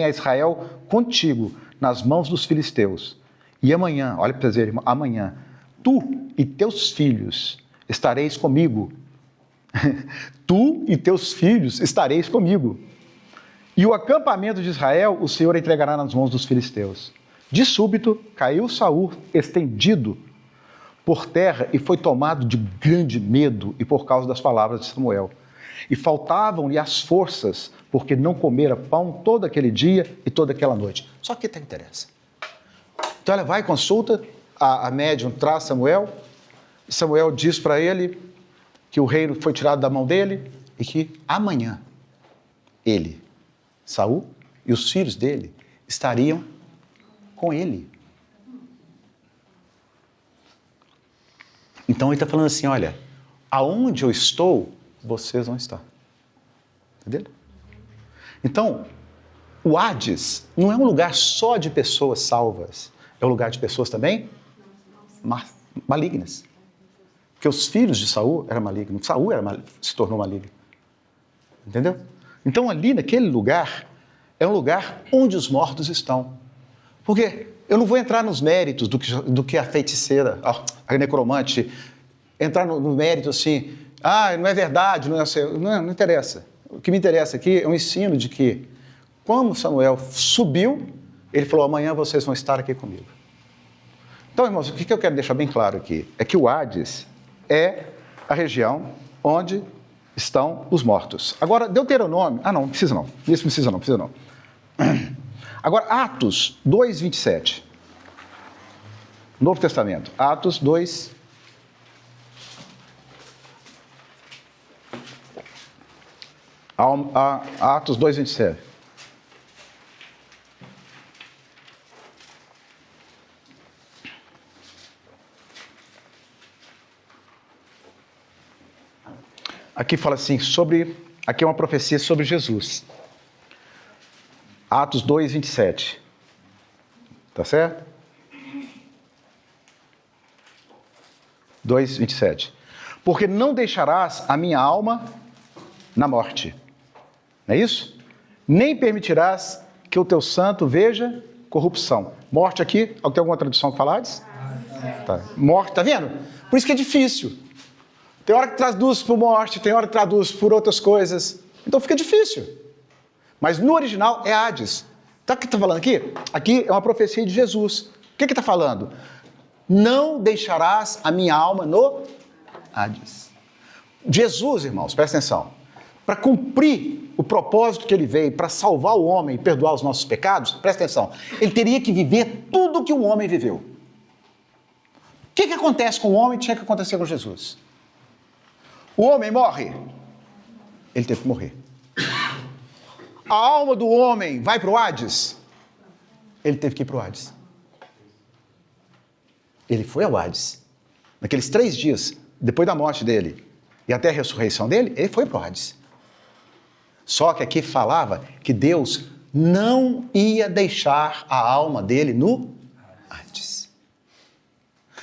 Israel contigo nas mãos dos filisteus. E amanhã, olha para dizer, irmão, amanhã, tu e teus filhos estareis comigo. Tu e teus filhos estareis comigo. E o acampamento de Israel o Senhor entregará nas mãos dos filisteus. De súbito caiu Saul estendido por terra e foi tomado de grande medo e por causa das palavras de Samuel. E faltavam-lhe as forças, porque não comera pão todo aquele dia e toda aquela noite. Só que interessa. Então ela vai e consulta, a médium traz Samuel, e Samuel diz para ele que o reino foi tirado da mão dele e que amanhã ele, Saul e os filhos dele estariam com ele. Então ele está falando assim, olha, aonde eu estou, vocês vão estar. Entendeu? Então, o Hades não é um lugar só de pessoas salvas, é um lugar de pessoas também malignas. Porque os filhos de Saul eram malignos, Saul se tornou maligno. Entendeu? Então ali naquele lugar, é um lugar onde os mortos estão. Porque eu não vou entrar nos méritos do que a feiticeira, a necromante, entrar no mérito assim, não é verdade, não interessa. O que me interessa aqui é um ensino de que, como Samuel subiu, ele falou, amanhã vocês vão estar aqui comigo. Então, irmãos, o que eu quero deixar bem claro aqui é que o Hades é a região onde estão os mortos. Agora, Deuteronômio... não precisa não. Isso não precisa não. Agora, Atos 2, 27. Novo Testamento. Atos 2... Atos 2, 27. Aqui fala assim, aqui é uma profecia sobre Jesus. Atos 2, 27. Tá certo? 2, 27. Porque não deixarás a minha alma na morte. Não é isso? Nem permitirás que o teu santo veja corrupção. Morte aqui, tem alguma tradução que falares? Tá. Morte, tá vendo? Por isso que é difícil. Tem hora que traduz por morte, tem hora que traduz por outras coisas. Então fica difícil. Mas no original é Hades. Sabe o que está falando aqui? Aqui é uma profecia de Jesus. O que está falando? Não deixarás a minha alma no Hades. Jesus, irmãos, presta atenção. Para cumprir o propósito que ele veio, para salvar o homem e perdoar os nossos pecados, presta atenção, ele teria que viver tudo o que um homem viveu. O que acontece com o homem tinha que acontecer com Jesus. O homem morre, ele teve que morrer. A alma do homem vai para o Hades, ele teve que ir para o Hades. Ele foi ao Hades. Naqueles 3 dias, depois da morte dele e até a ressurreição dele, ele foi para o Hades. Só que aqui falava que Deus não ia deixar a alma dele no Hades.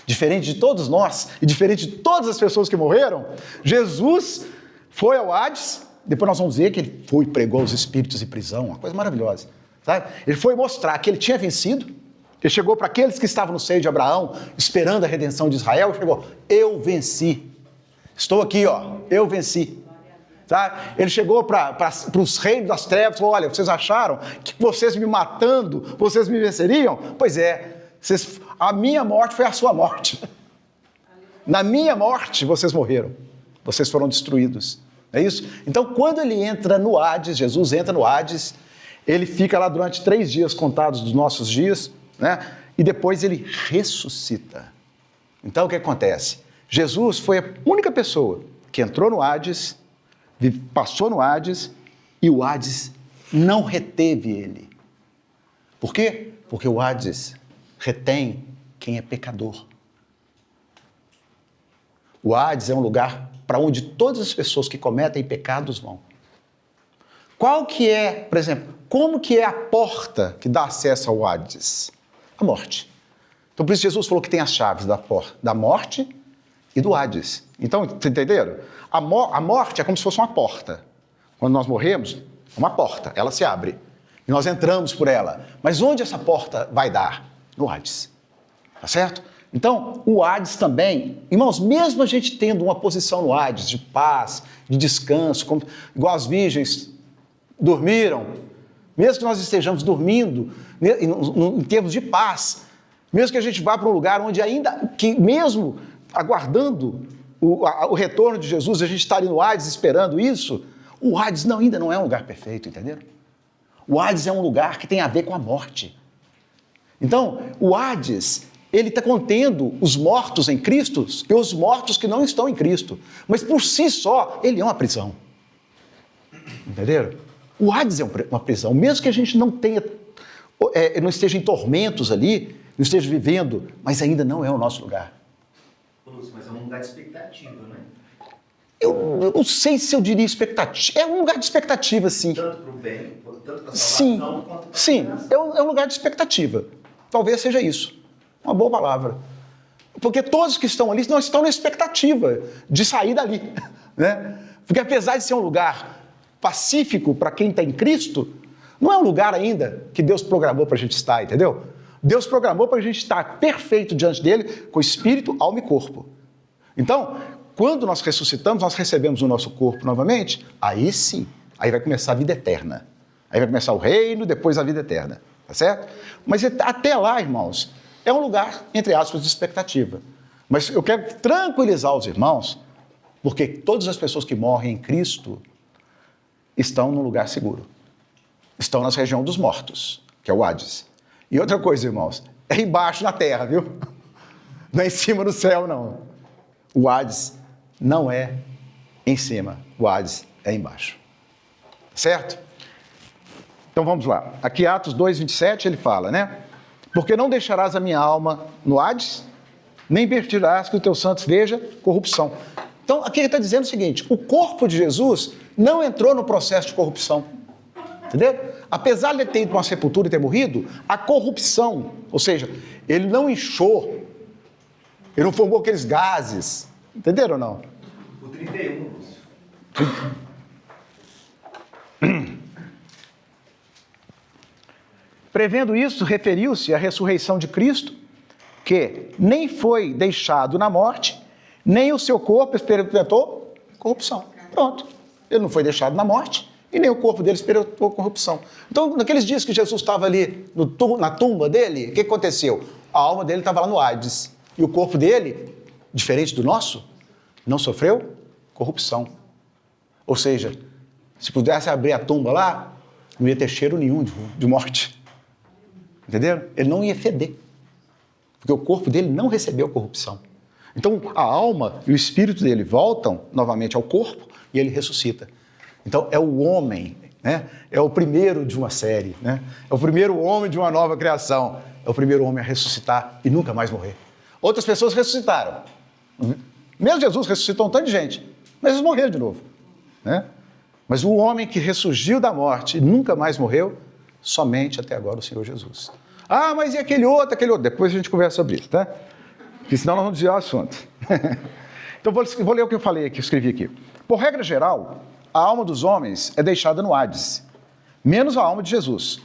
Diferente de todos nós e diferente de todas as pessoas que morreram, Jesus foi ao Hades, depois nós vamos ver que ele foi e pregou os espíritos em prisão, uma coisa maravilhosa. Sabe? Ele foi mostrar que ele tinha vencido, ele chegou para aqueles que estavam no seio de Abraão, esperando a redenção de Israel, chegou, eu venci. Estou aqui, eu venci. Tá? Ele chegou para os reinos das trevas e falou, olha, vocês acharam que vocês me matando, vocês me venceriam? Pois é, a minha morte foi a sua morte. Na minha morte vocês morreram, vocês foram destruídos. É isso? Então, quando ele entra no Hades, Jesus entra no Hades, ele fica lá durante 3 dias contados dos nossos dias, né? E depois ele ressuscita. Então, o que acontece? Jesus foi a única pessoa que entrou no Hades, passou no Hades, e o Hades não reteve ele. Por quê? Porque o Hades retém quem é pecador. O Hades é um lugar para onde todas as pessoas que cometem pecados vão. Qual que é, por exemplo, como que é a porta que dá acesso ao Hades? A morte. Então, por isso Jesus falou que tem as chaves da morte e do Hades. Então, entenderam? A morte é como se fosse uma porta. Quando nós morremos, é uma porta, ela se abre. E nós entramos por ela. Mas onde essa porta vai dar? No Hades. Tá certo? Então, o Hades também, irmãos, mesmo a gente tendo uma posição no Hades de paz, de descanso, igual as virgens dormiram, mesmo que nós estejamos dormindo em termos de paz, mesmo que a gente vá para um lugar onde ainda, que mesmo aguardando o retorno de Jesus, a gente está ali no Hades esperando isso, o Hades ainda não é um lugar perfeito, entenderam? O Hades é um lugar que tem a ver com a morte. Então, o Hades, ele está contendo os mortos em Cristo e os mortos que não estão em Cristo. Mas por si só, ele é uma prisão. Entenderam? O Hades é uma prisão. Mesmo que a gente não tenha, não esteja em tormentos ali, não esteja vivendo, mas ainda não é o nosso lugar. Mas é um lugar de expectativa, né? Eu não sei se eu diria expectativa. É um lugar de expectativa, sim. Tanto para o bem, tanto para a Sim, salvação, quanto para a sim, condenação. é um lugar de expectativa. Talvez seja isso. Uma boa palavra. Porque todos que estão ali não estão na expectativa de sair dali. Né? Porque apesar de ser um lugar pacífico para quem está em Cristo, não é um lugar ainda que Deus programou para a gente estar, entendeu? Deus programou para a gente estar perfeito diante dele, com espírito, alma e corpo. Então, quando nós ressuscitamos, nós recebemos o nosso corpo novamente, aí sim, aí vai começar a vida eterna. Aí vai começar o reino, depois a vida eterna. Tá certo? Mas até lá, irmãos, é um lugar, entre aspas, de expectativa. Mas eu quero tranquilizar os irmãos, porque todas as pessoas que morrem em Cristo estão num lugar seguro. Estão na região dos mortos, que é o Hades. E outra coisa, irmãos, é embaixo na terra, viu? Não é em cima do céu, não. O Hades não é em cima, o Hades é embaixo. Certo? Então vamos lá. Aqui Atos 2:27 ele fala, né? Porque não deixarás a minha alma no Hades, nem permitirás que os teus santos vejam corrupção. Então aqui ele está dizendo o seguinte, o corpo de Jesus não entrou no processo de corrupção. Entendeu? Apesar de ele ter ido para uma sepultura e ter morrido, a corrupção, ou seja, ele não inchou, ele não formou aqueles gases. Entenderam ou não? O 31, Lúcio. Prevendo isso, referiu-se à ressurreição de Cristo, que nem foi deixado na morte, nem o seu corpo experimentou corrupção. Pronto. Ele não foi deixado na morte, e nem o corpo dele experimentou corrupção. Então, naqueles dias que Jesus estava ali na tumba dele, o que aconteceu? A alma dele estava lá no Hades. E o corpo dele, diferente do nosso, não sofreu corrupção. Ou seja, se pudesse abrir a tumba lá, não ia ter cheiro nenhum de morte. Entenderam? Ele não ia feder. Porque o corpo dele não recebeu corrupção. Então, a alma e o espírito dele voltam novamente ao corpo e ele ressuscita. Então, é o homem, né? É o primeiro de uma série, né? É o primeiro homem de uma nova criação. É o primeiro homem a ressuscitar e nunca mais morrer. Outras pessoas ressuscitaram. Mesmo Jesus ressuscitou um tanto de gente, mas eles morreram de novo, né? Mas o homem que ressurgiu da morte e nunca mais morreu, somente até agora o Senhor Jesus. Ah, mas e aquele outro? Depois a gente conversa sobre isso, tá? Porque senão nós vamos desviar o assunto. Então vou ler o que eu falei aqui, escrevi aqui. Por regra geral, a alma dos homens é deixada no Hades, menos a alma de Jesus.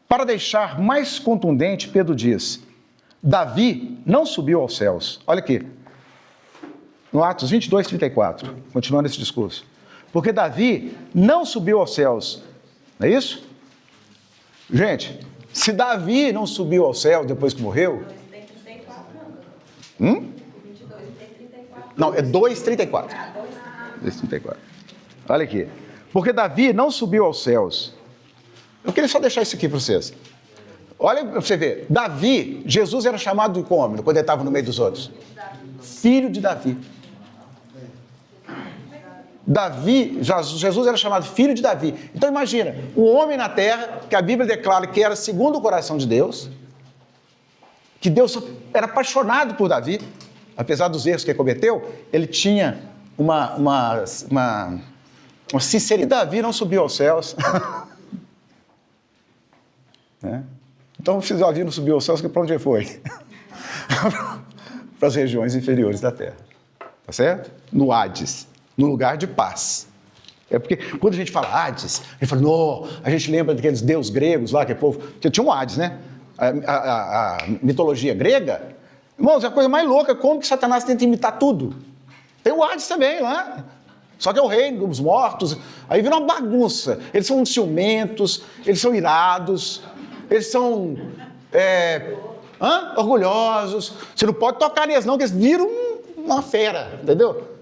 Para deixar mais contundente, Pedro diz, Davi não subiu aos céus. Olha aqui, no Atos 22:34, continuando esse discurso. Porque Davi não subiu aos céus, não é isso? Gente, se Davi não subiu ao céu depois que morreu... Tem 34 anos. 22 tem 34. Não, é 2:34. 2:34. Olha aqui. Porque Davi não subiu aos céus. Eu queria só deixar isso aqui para vocês. Olha para você ver. Davi, Jesus era chamado de como quando ele estava no meio dos outros? Filho de Davi. Jesus era chamado filho de Davi. Então imagina, um homem na terra, que a Bíblia declara que era segundo o coração de Deus, que Deus era apaixonado por Davi, apesar dos erros que ele cometeu, ele tinha uma sinceridade. Davi não subiu aos céus. Né? Então, se Davi não subiu aos céus, para onde ele foi? Para as regiões inferiores da terra. Tá certo? No Hades, no lugar de paz. É porque quando a gente fala Hades, a gente fala, não, a gente lembra daqueles deuses gregos lá, que é povo. Porque tinha um Hades, né? A mitologia grega, irmãos, é a coisa mais louca, como que Satanás tenta imitar tudo. Tem o Hades também lá. Só que é o reino dos mortos. Aí vira uma bagunça. Eles são ciumentos, eles são irados, eles são orgulhosos. Você não pode tocar neles não, porque eles viram uma fera, entendeu?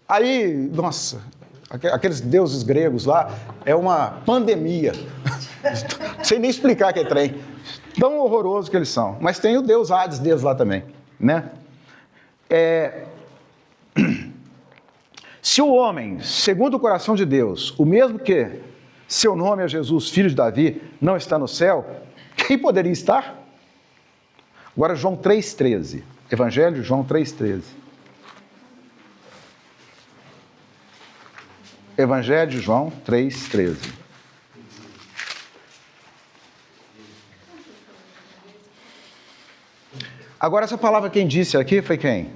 Aí, nossa, aqueles deuses gregos lá é uma pandemia. Não sei nem explicar que trem. Tão horroroso que eles são. Mas tem o deus Hades deles lá também, né? Se o homem, segundo o coração de Deus, o mesmo que seu nome é Jesus, filho de Davi, não está no céu, quem poderia estar? Agora João 3,13. Evangelho de João 3,13. Evangelho de João 3,13. Agora, essa palavra quem disse aqui foi quem?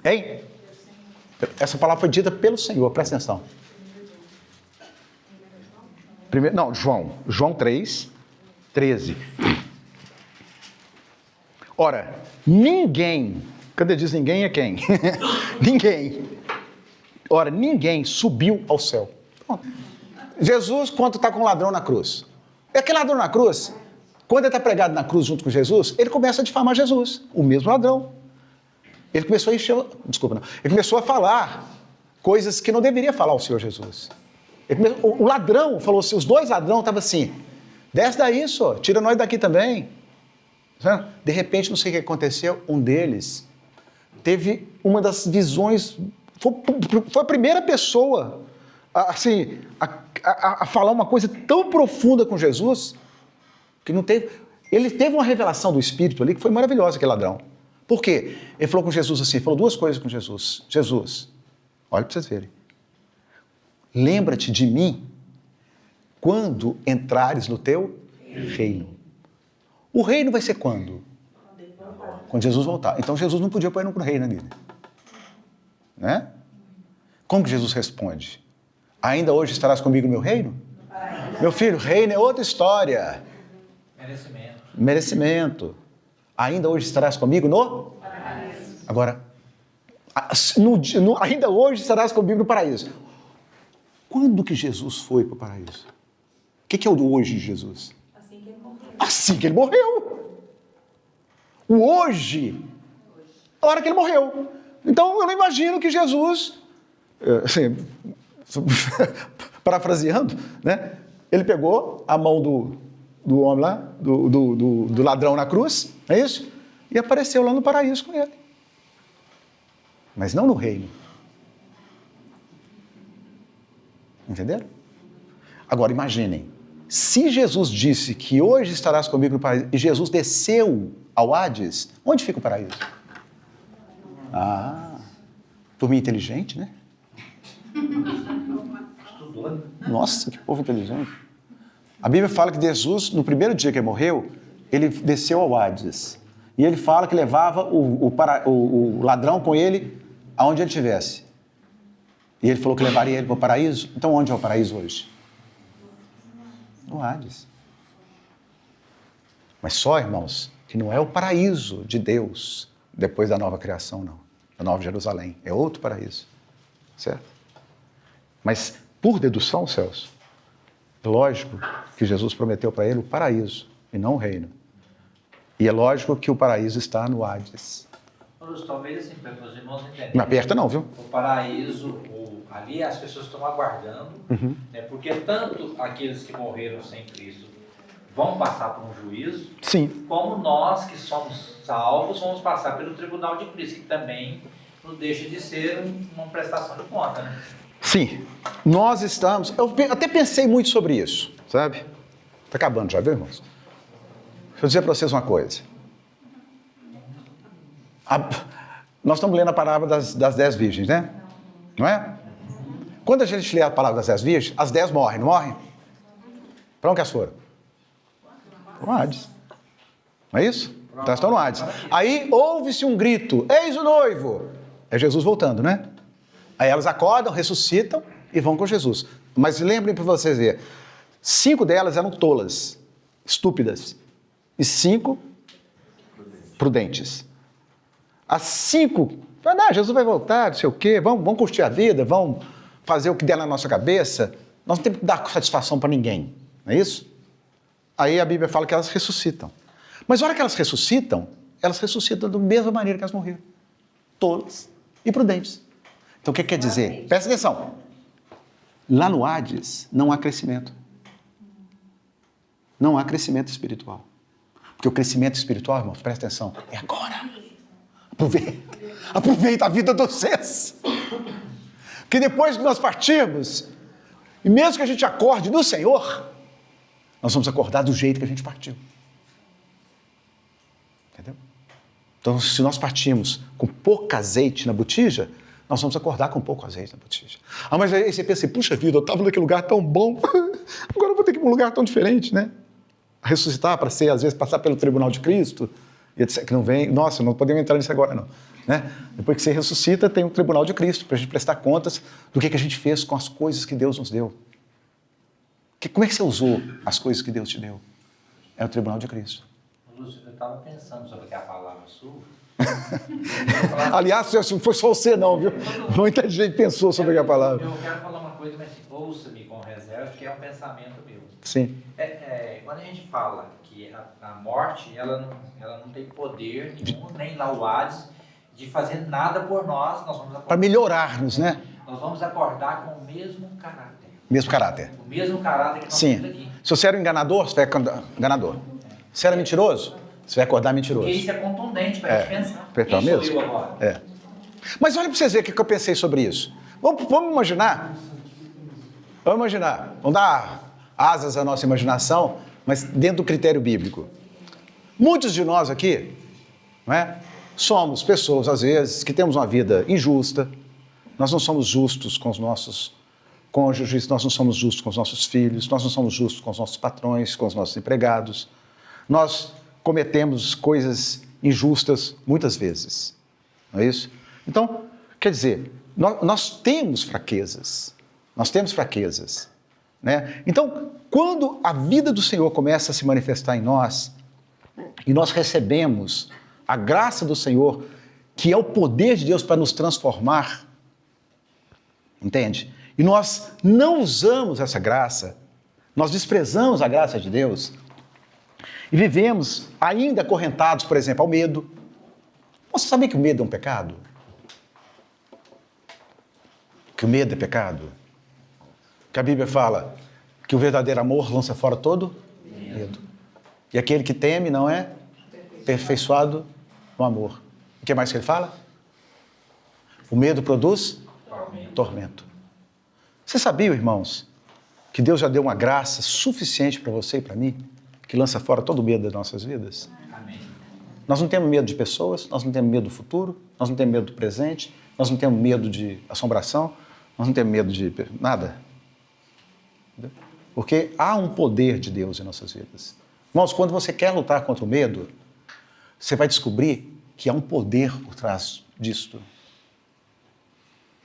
Hein? Essa palavra foi dita pelo Senhor, presta atenção. João 3,13. Ora, ninguém, quando ele diz ninguém é quem? Ninguém subiu ao céu. Jesus, quando está com o ladrão na cruz. Aquele ladrão na cruz, quando ele está pregado na cruz junto com Jesus, ele começa a difamar Jesus, o mesmo ladrão. Ele começou a ele começou a falar coisas que não deveria falar o Senhor Jesus. O ladrão falou assim, os dois ladrões estavam assim, desce daí, senhor, tira nós daqui também. De repente, não sei o que aconteceu, um deles teve uma das visões, foi a primeira pessoa assim, a falar uma coisa tão profunda com Jesus, que não teve. Ele teve uma revelação do Espírito ali que foi maravilhosa, aquele ladrão. Por quê? Ele falou com Jesus assim, falou duas coisas com Jesus. Jesus, olha para vocês verem. Lembra-te de mim quando entrares no teu reino. O reino vai ser quando? Quando Jesus voltar. Então Jesus não podia pôr no reino dele. Né? Como que Jesus responde? Ainda hoje estarás comigo no meu reino? Meu filho, reino é outra história. Merecimento. Ainda hoje estarás comigo no paraíso. Agora, ainda hoje estarás comigo no paraíso. Quando que Jesus foi para o paraíso? O que é o hoje de Jesus? Assim que ele morreu. Assim que ele morreu. O hoje, a hora que ele morreu. Então, eu não imagino que Jesus, assim, parafraseando, né? Ele pegou a mão do homem lá, do ladrão na cruz, é isso? E apareceu lá no paraíso com ele. Mas não no reino. Entenderam? Agora imaginem, se Jesus disse que hoje estarás comigo no paraíso, e Jesus desceu ao Hades, onde fica o paraíso? Turma inteligente, né? Estudou. Nossa, que povo inteligente. A Bíblia fala que Jesus, no primeiro dia que ele morreu, ele desceu ao Hades. E ele fala que levava o ladrão com ele aonde ele estivesse. E ele falou que levaria ele para o paraíso. Então, onde é o paraíso hoje? No Hades. Mas só, irmãos, que não é o paraíso de Deus depois da nova criação, não. Da nova Jerusalém. É outro paraíso. Certo? Mas, por dedução, Celso, é lógico que Jesus prometeu para ele o paraíso e não o reino. E é lógico que o paraíso está no Hades. Talvez assim, para os irmãos entenderem. Não aperta não, viu? O paraíso, ali as pessoas estão aguardando, né, porque tanto aqueles que morreram sem Cristo vão passar por um juízo, Sim. como nós que somos salvos vamos passar pelo tribunal de Cristo, que também não deixa de ser uma prestação de conta, né? Sim, nós estamos... Eu até pensei muito sobre isso, sabe? Está acabando já, viu, irmãos? Deixa eu dizer para vocês uma coisa. Nós estamos lendo a parábola das 10 virgens, né? Não é? Quando a gente lê a palavra das 10 virgens, as 10 morrem, não morrem? Para onde elas foram? No Hades. Não é isso? Então elas estão no Hades. Aí ouve-se um grito, eis o noivo. É Jesus voltando, né? Aí elas acordam, ressuscitam e vão com Jesus. Mas lembrem para vocês verem, 5 delas eram tolas, estúpidas, e 5 prudentes. As 5, não, Jesus vai voltar, não sei o quê, vamos curtir a vida, vamos fazer o que der na nossa cabeça, nós não temos que dar satisfação para ninguém, não é isso? Aí a Bíblia fala que elas ressuscitam. Mas na hora que elas ressuscitam da mesma maneira que elas morreram. Tolas e prudentes. Então o que quer dizer? Presta atenção. Lá no Hades não há crescimento. Não há crescimento espiritual. Porque o crescimento espiritual, irmãos, presta atenção, é agora. Aproveita a vida de vocês. Que depois que nós partirmos, e mesmo que a gente acorde no Senhor, nós vamos acordar do jeito que a gente partiu. Entendeu? Então, se nós partimos com pouco azeite na botija, nós vamos acordar com pouco azeite na botija. Mas aí você pensa assim, puxa vida, eu estava naquele lugar tão bom, agora eu vou ter que ir para um lugar tão diferente, né? Ressuscitar para ser, às vezes, passar pelo tribunal de Cristo, e etc, que não vem, nossa, não podemos entrar nisso agora, não. Né? Depois que você ressuscita, tem o tribunal de Cristo, para a gente prestar contas do que a gente fez com as coisas que Deus nos deu. Como é que você usou as coisas que Deus te deu? É o tribunal de Cristo. Lúcio, eu estava pensando sobre a palavra sua. Aliás, não foi só você não, viu? Muita gente pensou sobre a palavra. Eu quero falar uma coisa, mas ouça-me com reserva, que é um pensamento meu. Sim. Quando a gente fala que a morte, ela não tem poder nenhum, nem lá o Hades, de fazer nada por nós, nós vamos acordar. Para melhorar-nos, né? Nós vamos acordar com o mesmo caráter. Mesmo caráter. O mesmo caráter que nós Sim. temos aqui. Se você era um enganador, você vai acordar enganador. Se era mentiroso, você vai acordar mentiroso. Porque isso é contundente para a gente pensar. Então, Quem mesmo? sou eu agora? É. Mas olha para vocês verem o que eu pensei sobre isso. Vamos imaginar. Vamos imaginar. Vamos dar asas à nossa imaginação, mas dentro do critério bíblico. Muitos de nós aqui, não é? Somos pessoas, às vezes, que temos uma vida injusta. Nós não somos justos com os nossos cônjuges, nós não somos justos com os nossos filhos, nós não somos justos com os nossos patrões, com os nossos empregados. Nós cometemos coisas injustas muitas vezes, não é isso? Então, quer dizer, nós temos fraquezas, né? Então, quando a vida do Senhor começa a se manifestar em nós, e nós recebemos a graça do Senhor, que é o poder de Deus para nos transformar, entende? E nós não usamos essa graça, nós desprezamos a graça de Deus e vivemos ainda acorrentados, por exemplo, ao medo. Você sabia que o medo é um pecado? Que o medo é pecado? Que a Bíblia fala que o verdadeiro amor lança fora todo medo. E aquele que teme não é aperfeiçoado no amor. O que mais que ele fala? O medo produz tormento. Você sabia, irmãos, que Deus já deu uma graça suficiente para você e para mim, que lança fora todo o medo das nossas vidas? Amém. Nós não temos medo de pessoas, nós não temos medo do futuro, nós não temos medo do presente, nós não temos medo de assombração, nós não temos medo de nada. Porque há um poder de Deus em nossas vidas. Irmãos, quando você quer lutar contra o medo, você vai descobrir que há um poder por trás disto.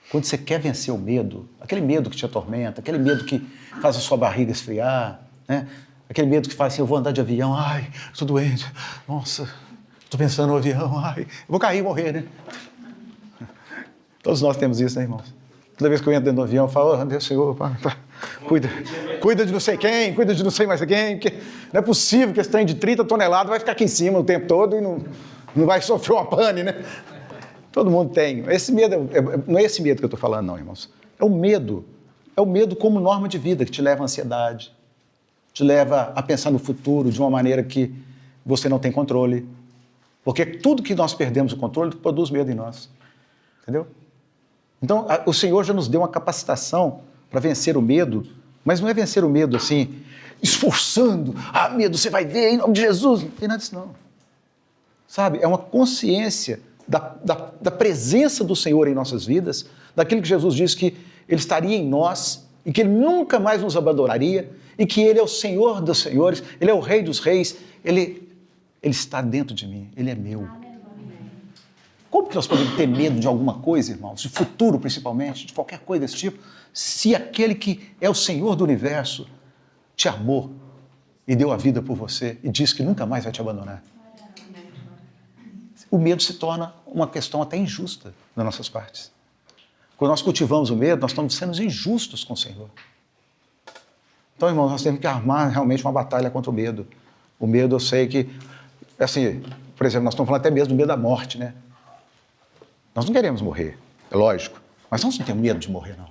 Quando você quer vencer o medo, aquele medo que te atormenta, aquele medo que faz a sua barriga esfriar, né? Aquele medo que faz assim, eu vou andar de avião, ai, estou doente, nossa, estou pensando no avião, ai, eu vou cair e morrer, né? Todos nós temos isso, né, irmãos? Toda vez que eu entro dentro do avião, eu falo, oh, Deus, Senhor, cuida de não sei quem, cuida de não sei mais quem, porque não é possível que esse trem de 30 toneladas vai ficar aqui em cima o tempo todo e não vai sofrer uma pane, né? Todo mundo tem. Esse medo, não é esse medo que eu estou falando, não, irmãos. É o medo como norma de vida que te leva à ansiedade, te leva a pensar no futuro de uma maneira que você não tem controle. Porque tudo que nós perdemos o controle produz medo em nós. Entendeu? Então, o Senhor já nos deu uma capacitação para vencer o medo, mas não é vencer o medo assim, esforçando. Medo, você vai ver, em nome de Jesus. Não tem nada disso, não. Sabe? É uma consciência da presença do Senhor em nossas vidas, daquilo que Jesus disse que Ele estaria em nós e que Ele nunca mais nos abandonaria e que Ele é o Senhor dos senhores, Ele é o Rei dos reis, Ele está dentro de mim, Ele é meu. Como que nós podemos ter medo de alguma coisa, irmãos, de futuro principalmente, de qualquer coisa desse tipo, se aquele que é o Senhor do universo te amou e deu a vida por você e disse que nunca mais vai te abandonar? O medo se torna uma questão até injusta das nossas partes. Quando nós cultivamos o medo, nós estamos sendo injustos com o Senhor. Então, irmãos, nós temos que armar realmente uma batalha contra o medo. O medo, eu sei que, assim, por exemplo, nós estamos falando até mesmo do medo da morte, né? Nós não queremos morrer, é lógico, mas nós não temos medo de morrer, não.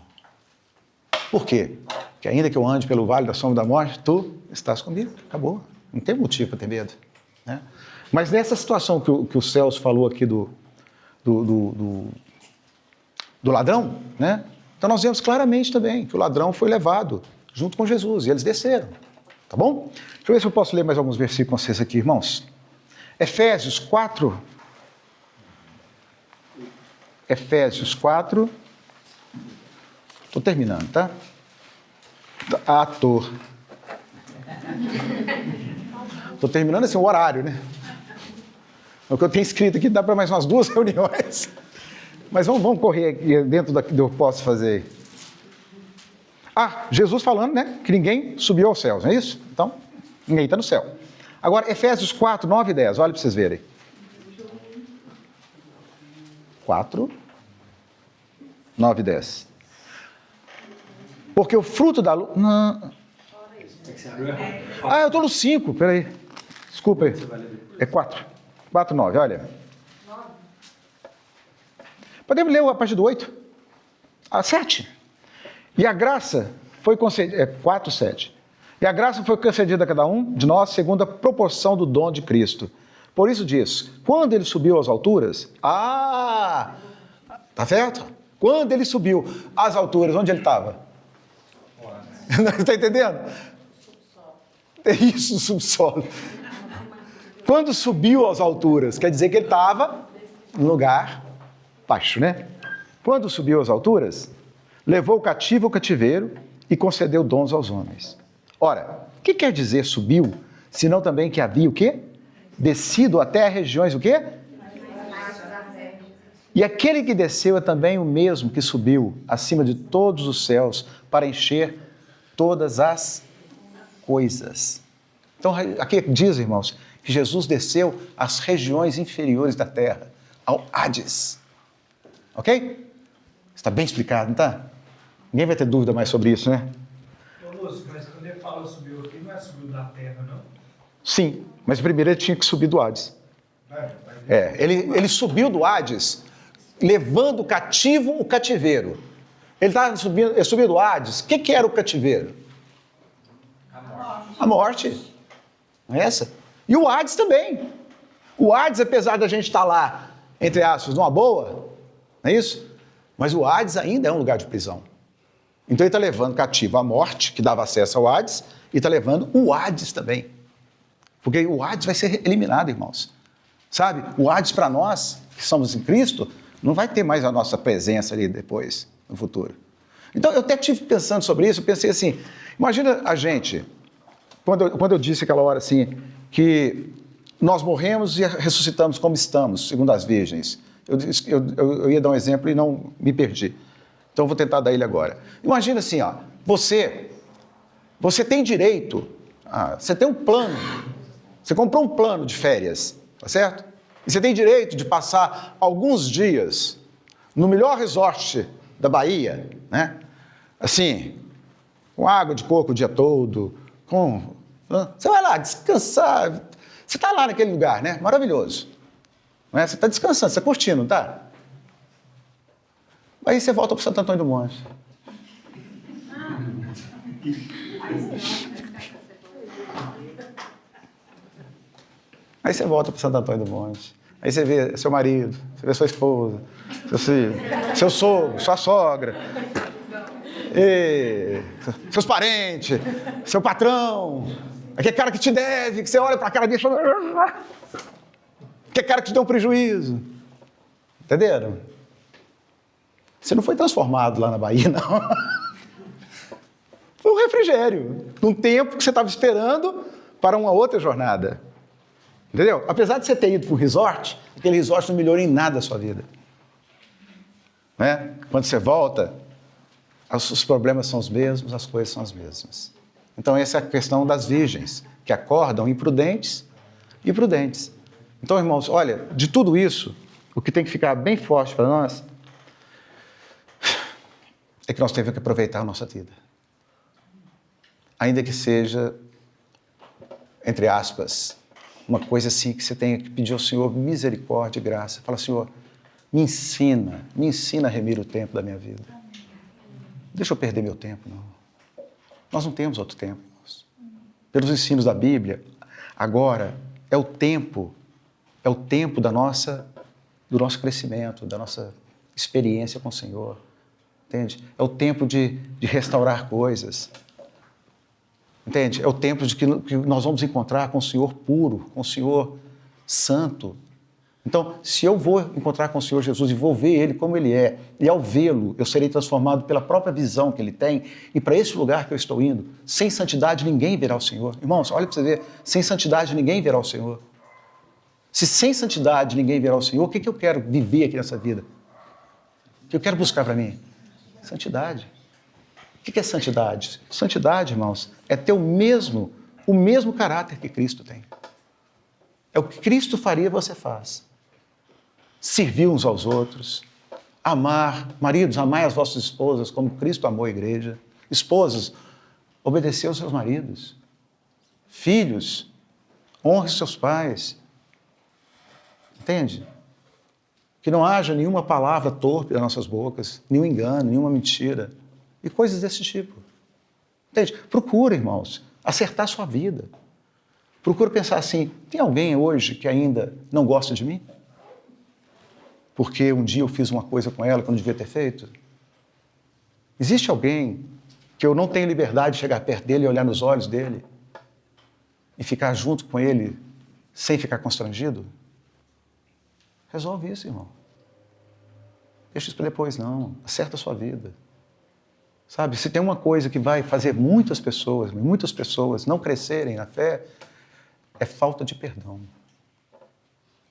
Por quê? Porque ainda que eu ande pelo vale da sombra da morte, tu estás comigo, acabou. Não tem motivo para ter medo, né? Mas nessa situação que o Celso falou aqui do ladrão, né? Então nós vemos claramente também que o ladrão foi levado junto com Jesus e eles desceram, tá bom? Deixa eu ver se eu posso ler mais alguns versículos com vocês aqui, irmãos. Efésios 4, estou terminando, tá? Ator. Estou terminando assim o horário, né? O que eu tenho escrito aqui dá para mais umas 2 reuniões. Mas vamos correr aqui dentro do que eu posso fazer. Jesus falando, né? Que ninguém subiu aos céus, não é isso? Então, ninguém está no céu. Agora, Efésios 4, 9 e 10. Olha para vocês verem. 4, 9 e 10. Porque o fruto da luz... eu estou no 5, peraí. Desculpa aí. É 4, 9, olha. Podemos ler a partir do 8? 7. E a graça foi concedida... 4, 7. E a graça foi concedida a cada um de nós segundo a proporção do dom de Cristo. Por isso diz, quando ele subiu às alturas... tá certo? Quando ele subiu às alturas, onde ele estava? Está entendendo? É isso, subsolo. Quando subiu às alturas, quer dizer que ele estava no lugar baixo, né? Quando subiu às alturas, levou o cativo ao cativeiro e concedeu dons aos homens. Ora, o que quer dizer subiu, senão também que havia o quê? Descido até as regiões o quê? E aquele que desceu é também o mesmo que subiu acima de todos os céus para encher todas as coisas. Então, aqui diz, irmãos, que Jesus desceu às regiões inferiores da terra, ao Hades. Ok? Está bem explicado, não está? Ninguém vai ter dúvida mais sobre isso, né? Ô, Lúcio, mas quando ele fala subiu aqui, não é subiu da terra, não? Sim, mas primeiro ele tinha que subir do Hades. Ele subiu do Hades, levando cativo o cativeiro. Ele subiu do Hades. O que era o cativeiro? A morte. Não é essa? E o Hades também. O Hades, apesar da gente estar lá, entre aspas, numa boa, não é isso? Mas o Hades ainda é um lugar de prisão. Então ele está levando cativo a morte, que dava acesso ao Hades, e está levando o Hades também. Porque o Hades vai ser eliminado, irmãos. Sabe? O Hades para nós, que somos em Cristo, não vai ter mais a nossa presença ali depois, no futuro. Então eu até estive pensando sobre isso, eu pensei assim, imagina a gente, quando eu disse aquela hora assim, que nós morremos e ressuscitamos como estamos, segundo as virgens. Eu ia dar um exemplo e não me perdi. Então eu vou tentar dar ele agora. Imagina assim, ó, você tem direito, você tem um plano, você comprou um plano de férias, tá certo? E você tem direito de passar alguns dias no melhor resort da Bahia, né? Assim, com água de coco o dia todo, você vai lá descansar, você está lá naquele lugar, né? Maravilhoso. Não é? Você está descansando, você está curtindo, não está? Aí você volta para Santo Antônio do Monte. Aí você volta para Santo Antônio do Monte. Aí você vê seu marido, você vê sua esposa, seu filho, seu sogro, sua sogra, seus parentes, seu patrão, aquele cara que te deve, que você olha para a cara dele e fala... Aquele cara que te deu um prejuízo. Entenderam? Você não foi transformado lá na Bahia, não. Foi um refrigério, num tempo que você estava esperando para uma outra jornada. Entendeu? Apesar de você ter ido para um resort, aquele resort não melhorou em nada a sua vida. Né? Quando você volta, os problemas são os mesmos, as coisas são as mesmas. Então essa é a questão das virgens, que acordam imprudentes e prudentes. Então, irmãos, olha, de tudo isso, o que tem que ficar bem forte para nós é que nós temos que aproveitar a nossa vida. Ainda que seja, entre aspas, uma coisa assim que você tenha que pedir ao Senhor misericórdia e graça. Fala, Senhor, me ensina a remir o tempo da minha vida. Deixa eu perder meu tempo, não. Nós não temos outro tempo, irmãos. Pelos ensinos da Bíblia, agora é o tempo do nosso crescimento, da nossa experiência com o Senhor. Entende? É o tempo de restaurar coisas. Entende? É o tempo de que nós vamos encontrar com o Senhor puro, com o Senhor santo. Então, se eu vou encontrar com o Senhor Jesus e vou ver Ele como Ele é, e ao vê-lo, eu serei transformado pela própria visão que Ele tem, e para esse lugar que eu estou indo, sem santidade ninguém verá o Senhor. Irmãos, olha para você ver, sem santidade ninguém verá o Senhor. Se sem santidade ninguém verá o Senhor, o que eu quero viver aqui nessa vida? O que eu quero buscar para mim? Santidade. O que é santidade? Santidade, irmãos, é ter o mesmo caráter que Cristo tem. É o que Cristo faria, você faz. Servir uns aos outros, amar, maridos, amai as vossas esposas como Cristo amou a igreja. Esposas, obedecer aos seus maridos. Filhos, honre seus pais. Entende? Que não haja nenhuma palavra torpe das nossas bocas, nenhum engano, nenhuma mentira. E coisas desse tipo. Entende? Procura, irmãos, acertar a sua vida. Procura pensar assim, tem alguém hoje que ainda não gosta de mim? Porque um dia eu fiz uma coisa com ela que eu não devia ter feito? Existe alguém que eu não tenho liberdade de chegar perto dele e olhar nos olhos dele? E ficar junto com ele sem ficar constrangido? Resolve isso, irmão. Deixa isso para depois, não. Acerta a sua vida. Sabe, se tem uma coisa que vai fazer muitas pessoas não crescerem na fé, é falta de perdão.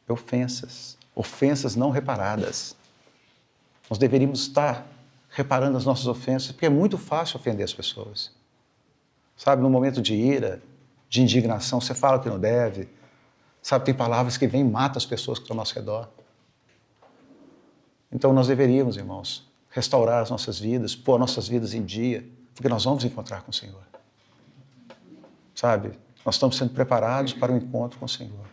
É ofensas não reparadas. Nós deveríamos estar reparando as nossas ofensas, porque é muito fácil ofender as pessoas. Sabe, no momento de ira, de indignação, você fala o que não deve. Sabe, tem palavras que vêm e matam as pessoas que estão ao nosso redor. Então nós deveríamos, irmãos, restaurar as nossas vidas, pôr nossas vidas em dia, porque nós vamos encontrar com o Senhor. Sabe? Nós estamos sendo preparados para o encontro com o Senhor.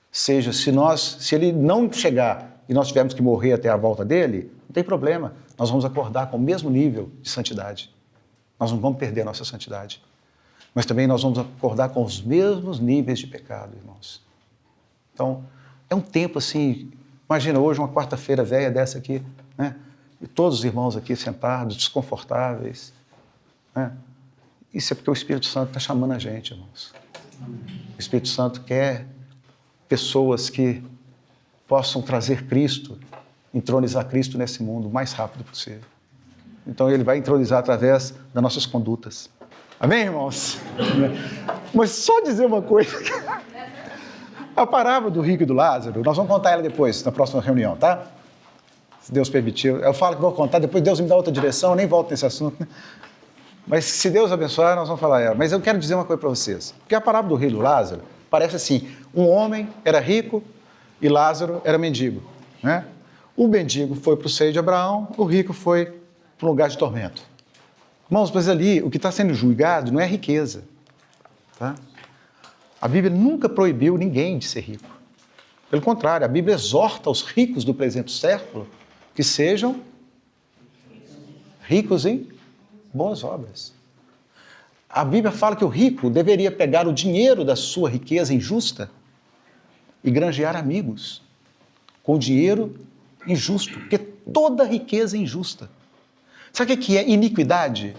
Seja, se Ele não chegar e nós tivermos que morrer até a volta dEle, não tem problema. Nós vamos acordar com o mesmo nível de santidade. Nós não vamos perder a nossa santidade. Mas também nós vamos acordar com os mesmos níveis de pecado, irmãos. Então, é um tempo assim, imagina hoje uma quarta-feira velha dessa aqui, né? E todos os irmãos aqui sentados, desconfortáveis, né? Isso é porque o Espírito Santo está chamando a gente, irmãos. O Espírito Santo quer pessoas que possam trazer Cristo, entronizar Cristo nesse mundo o mais rápido possível. Então Ele vai entronizar através das nossas condutas. Amém, irmãos? Mas só dizer uma coisa. A parábola do rico e do Lázaro, nós vamos contar ela depois, na próxima reunião, tá? Se Deus permitir. Eu falo que vou contar, depois Deus me dá outra direção, eu nem volto nesse assunto. Mas se Deus abençoar, nós vamos falar ela. Mas eu quero dizer uma coisa para vocês. Porque a parábola do rico e do Lázaro parece assim, um homem era rico e Lázaro era mendigo, né? O mendigo foi para o seio de Abraão, o rico foi para um lugar de tormento. Irmãos, mas ali o que está sendo julgado não é a riqueza, tá? A Bíblia nunca proibiu ninguém de ser rico. Pelo contrário, a Bíblia exorta os ricos do presente século que sejam ricos em boas obras. A Bíblia fala que o rico deveria pegar o dinheiro da sua riqueza injusta e granjear amigos com o dinheiro injusto, porque toda riqueza é injusta. Sabe o que é iniquidade?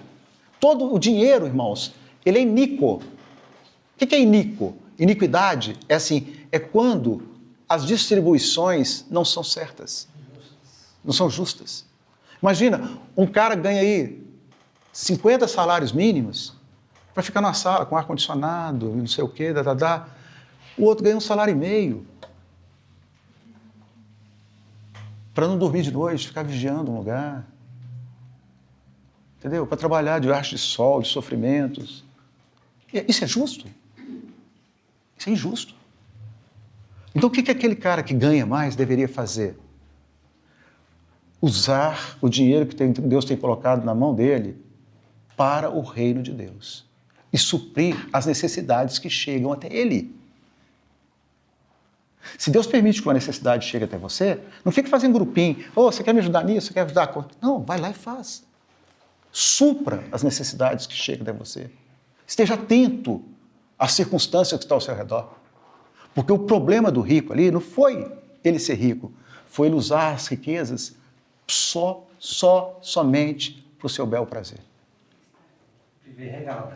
Todo o dinheiro, irmãos, ele é iníquo. O que é iníquo? Iniquidade é assim, é quando as distribuições não são certas, não são justas. Imagina, um cara ganha aí 50 salários mínimos para ficar numa sala com ar-condicionado, não sei o quê, O outro ganha 1,5 salário para não dormir de noite, ficar vigiando um lugar. Entendeu? Para trabalhar debaixo de sol, de sofrimentos. Isso é justo? Isso é injusto. Então o que aquele cara que ganha mais deveria fazer? Usar o dinheiro que Deus tem colocado na mão dele para o reino de Deus e suprir as necessidades que chegam até ele. Se Deus permite que uma necessidade chegue até você, não fique fazendo grupinho. Você quer me ajudar nisso? Você quer ajudar? Não, vai lá e faz. Supra as necessidades que chegam até você. Esteja atento às circunstâncias que estão ao seu redor. Porque o problema do rico ali não foi ele ser rico, foi ele usar as riquezas somente para o seu bel prazer.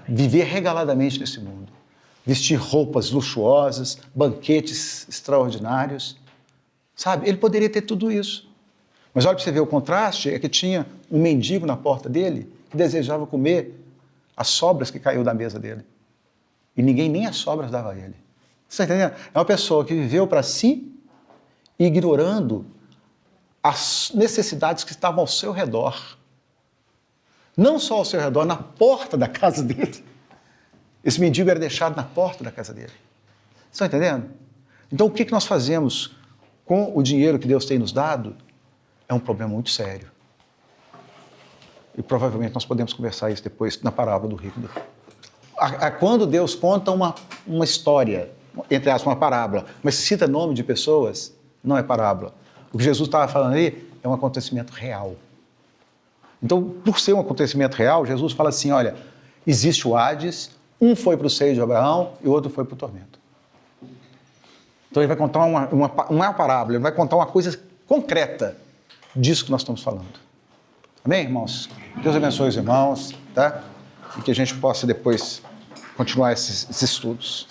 Viver regaladamente nesse mundo. Vestir roupas luxuosas, banquetes extraordinários. Sabe? Ele poderia ter tudo isso. Mas olha para você ver, o contraste é que tinha um mendigo na porta dele que desejava comer as sobras que caiu da mesa dele. E ninguém nem as sobras dava a ele. Você está entendendo? É uma pessoa que viveu para si, ignorando as necessidades que estavam ao seu redor. Não só ao seu redor, na porta da casa dele. Esse mendigo era deixado na porta da casa dele. Estão entendendo? Então, o que nós fazemos com o dinheiro que Deus tem nos dado é um problema muito sério. E provavelmente nós podemos conversar isso depois na parábola do rico. Quando Deus conta uma história, entre aspas, uma parábola, mas cita nome de pessoas, não é parábola. O que Jesus estava falando ali é um acontecimento real. Então, por ser um acontecimento real, Jesus fala assim, olha, existe o Hades, um foi para o seio de Abraão e o outro foi para o tormento. Então ele vai contar uma parábola, ele vai contar uma coisa concreta disso que nós estamos falando. Amém, irmãos? Deus abençoe os irmãos, tá? E que a gente possa depois continuar esses estudos.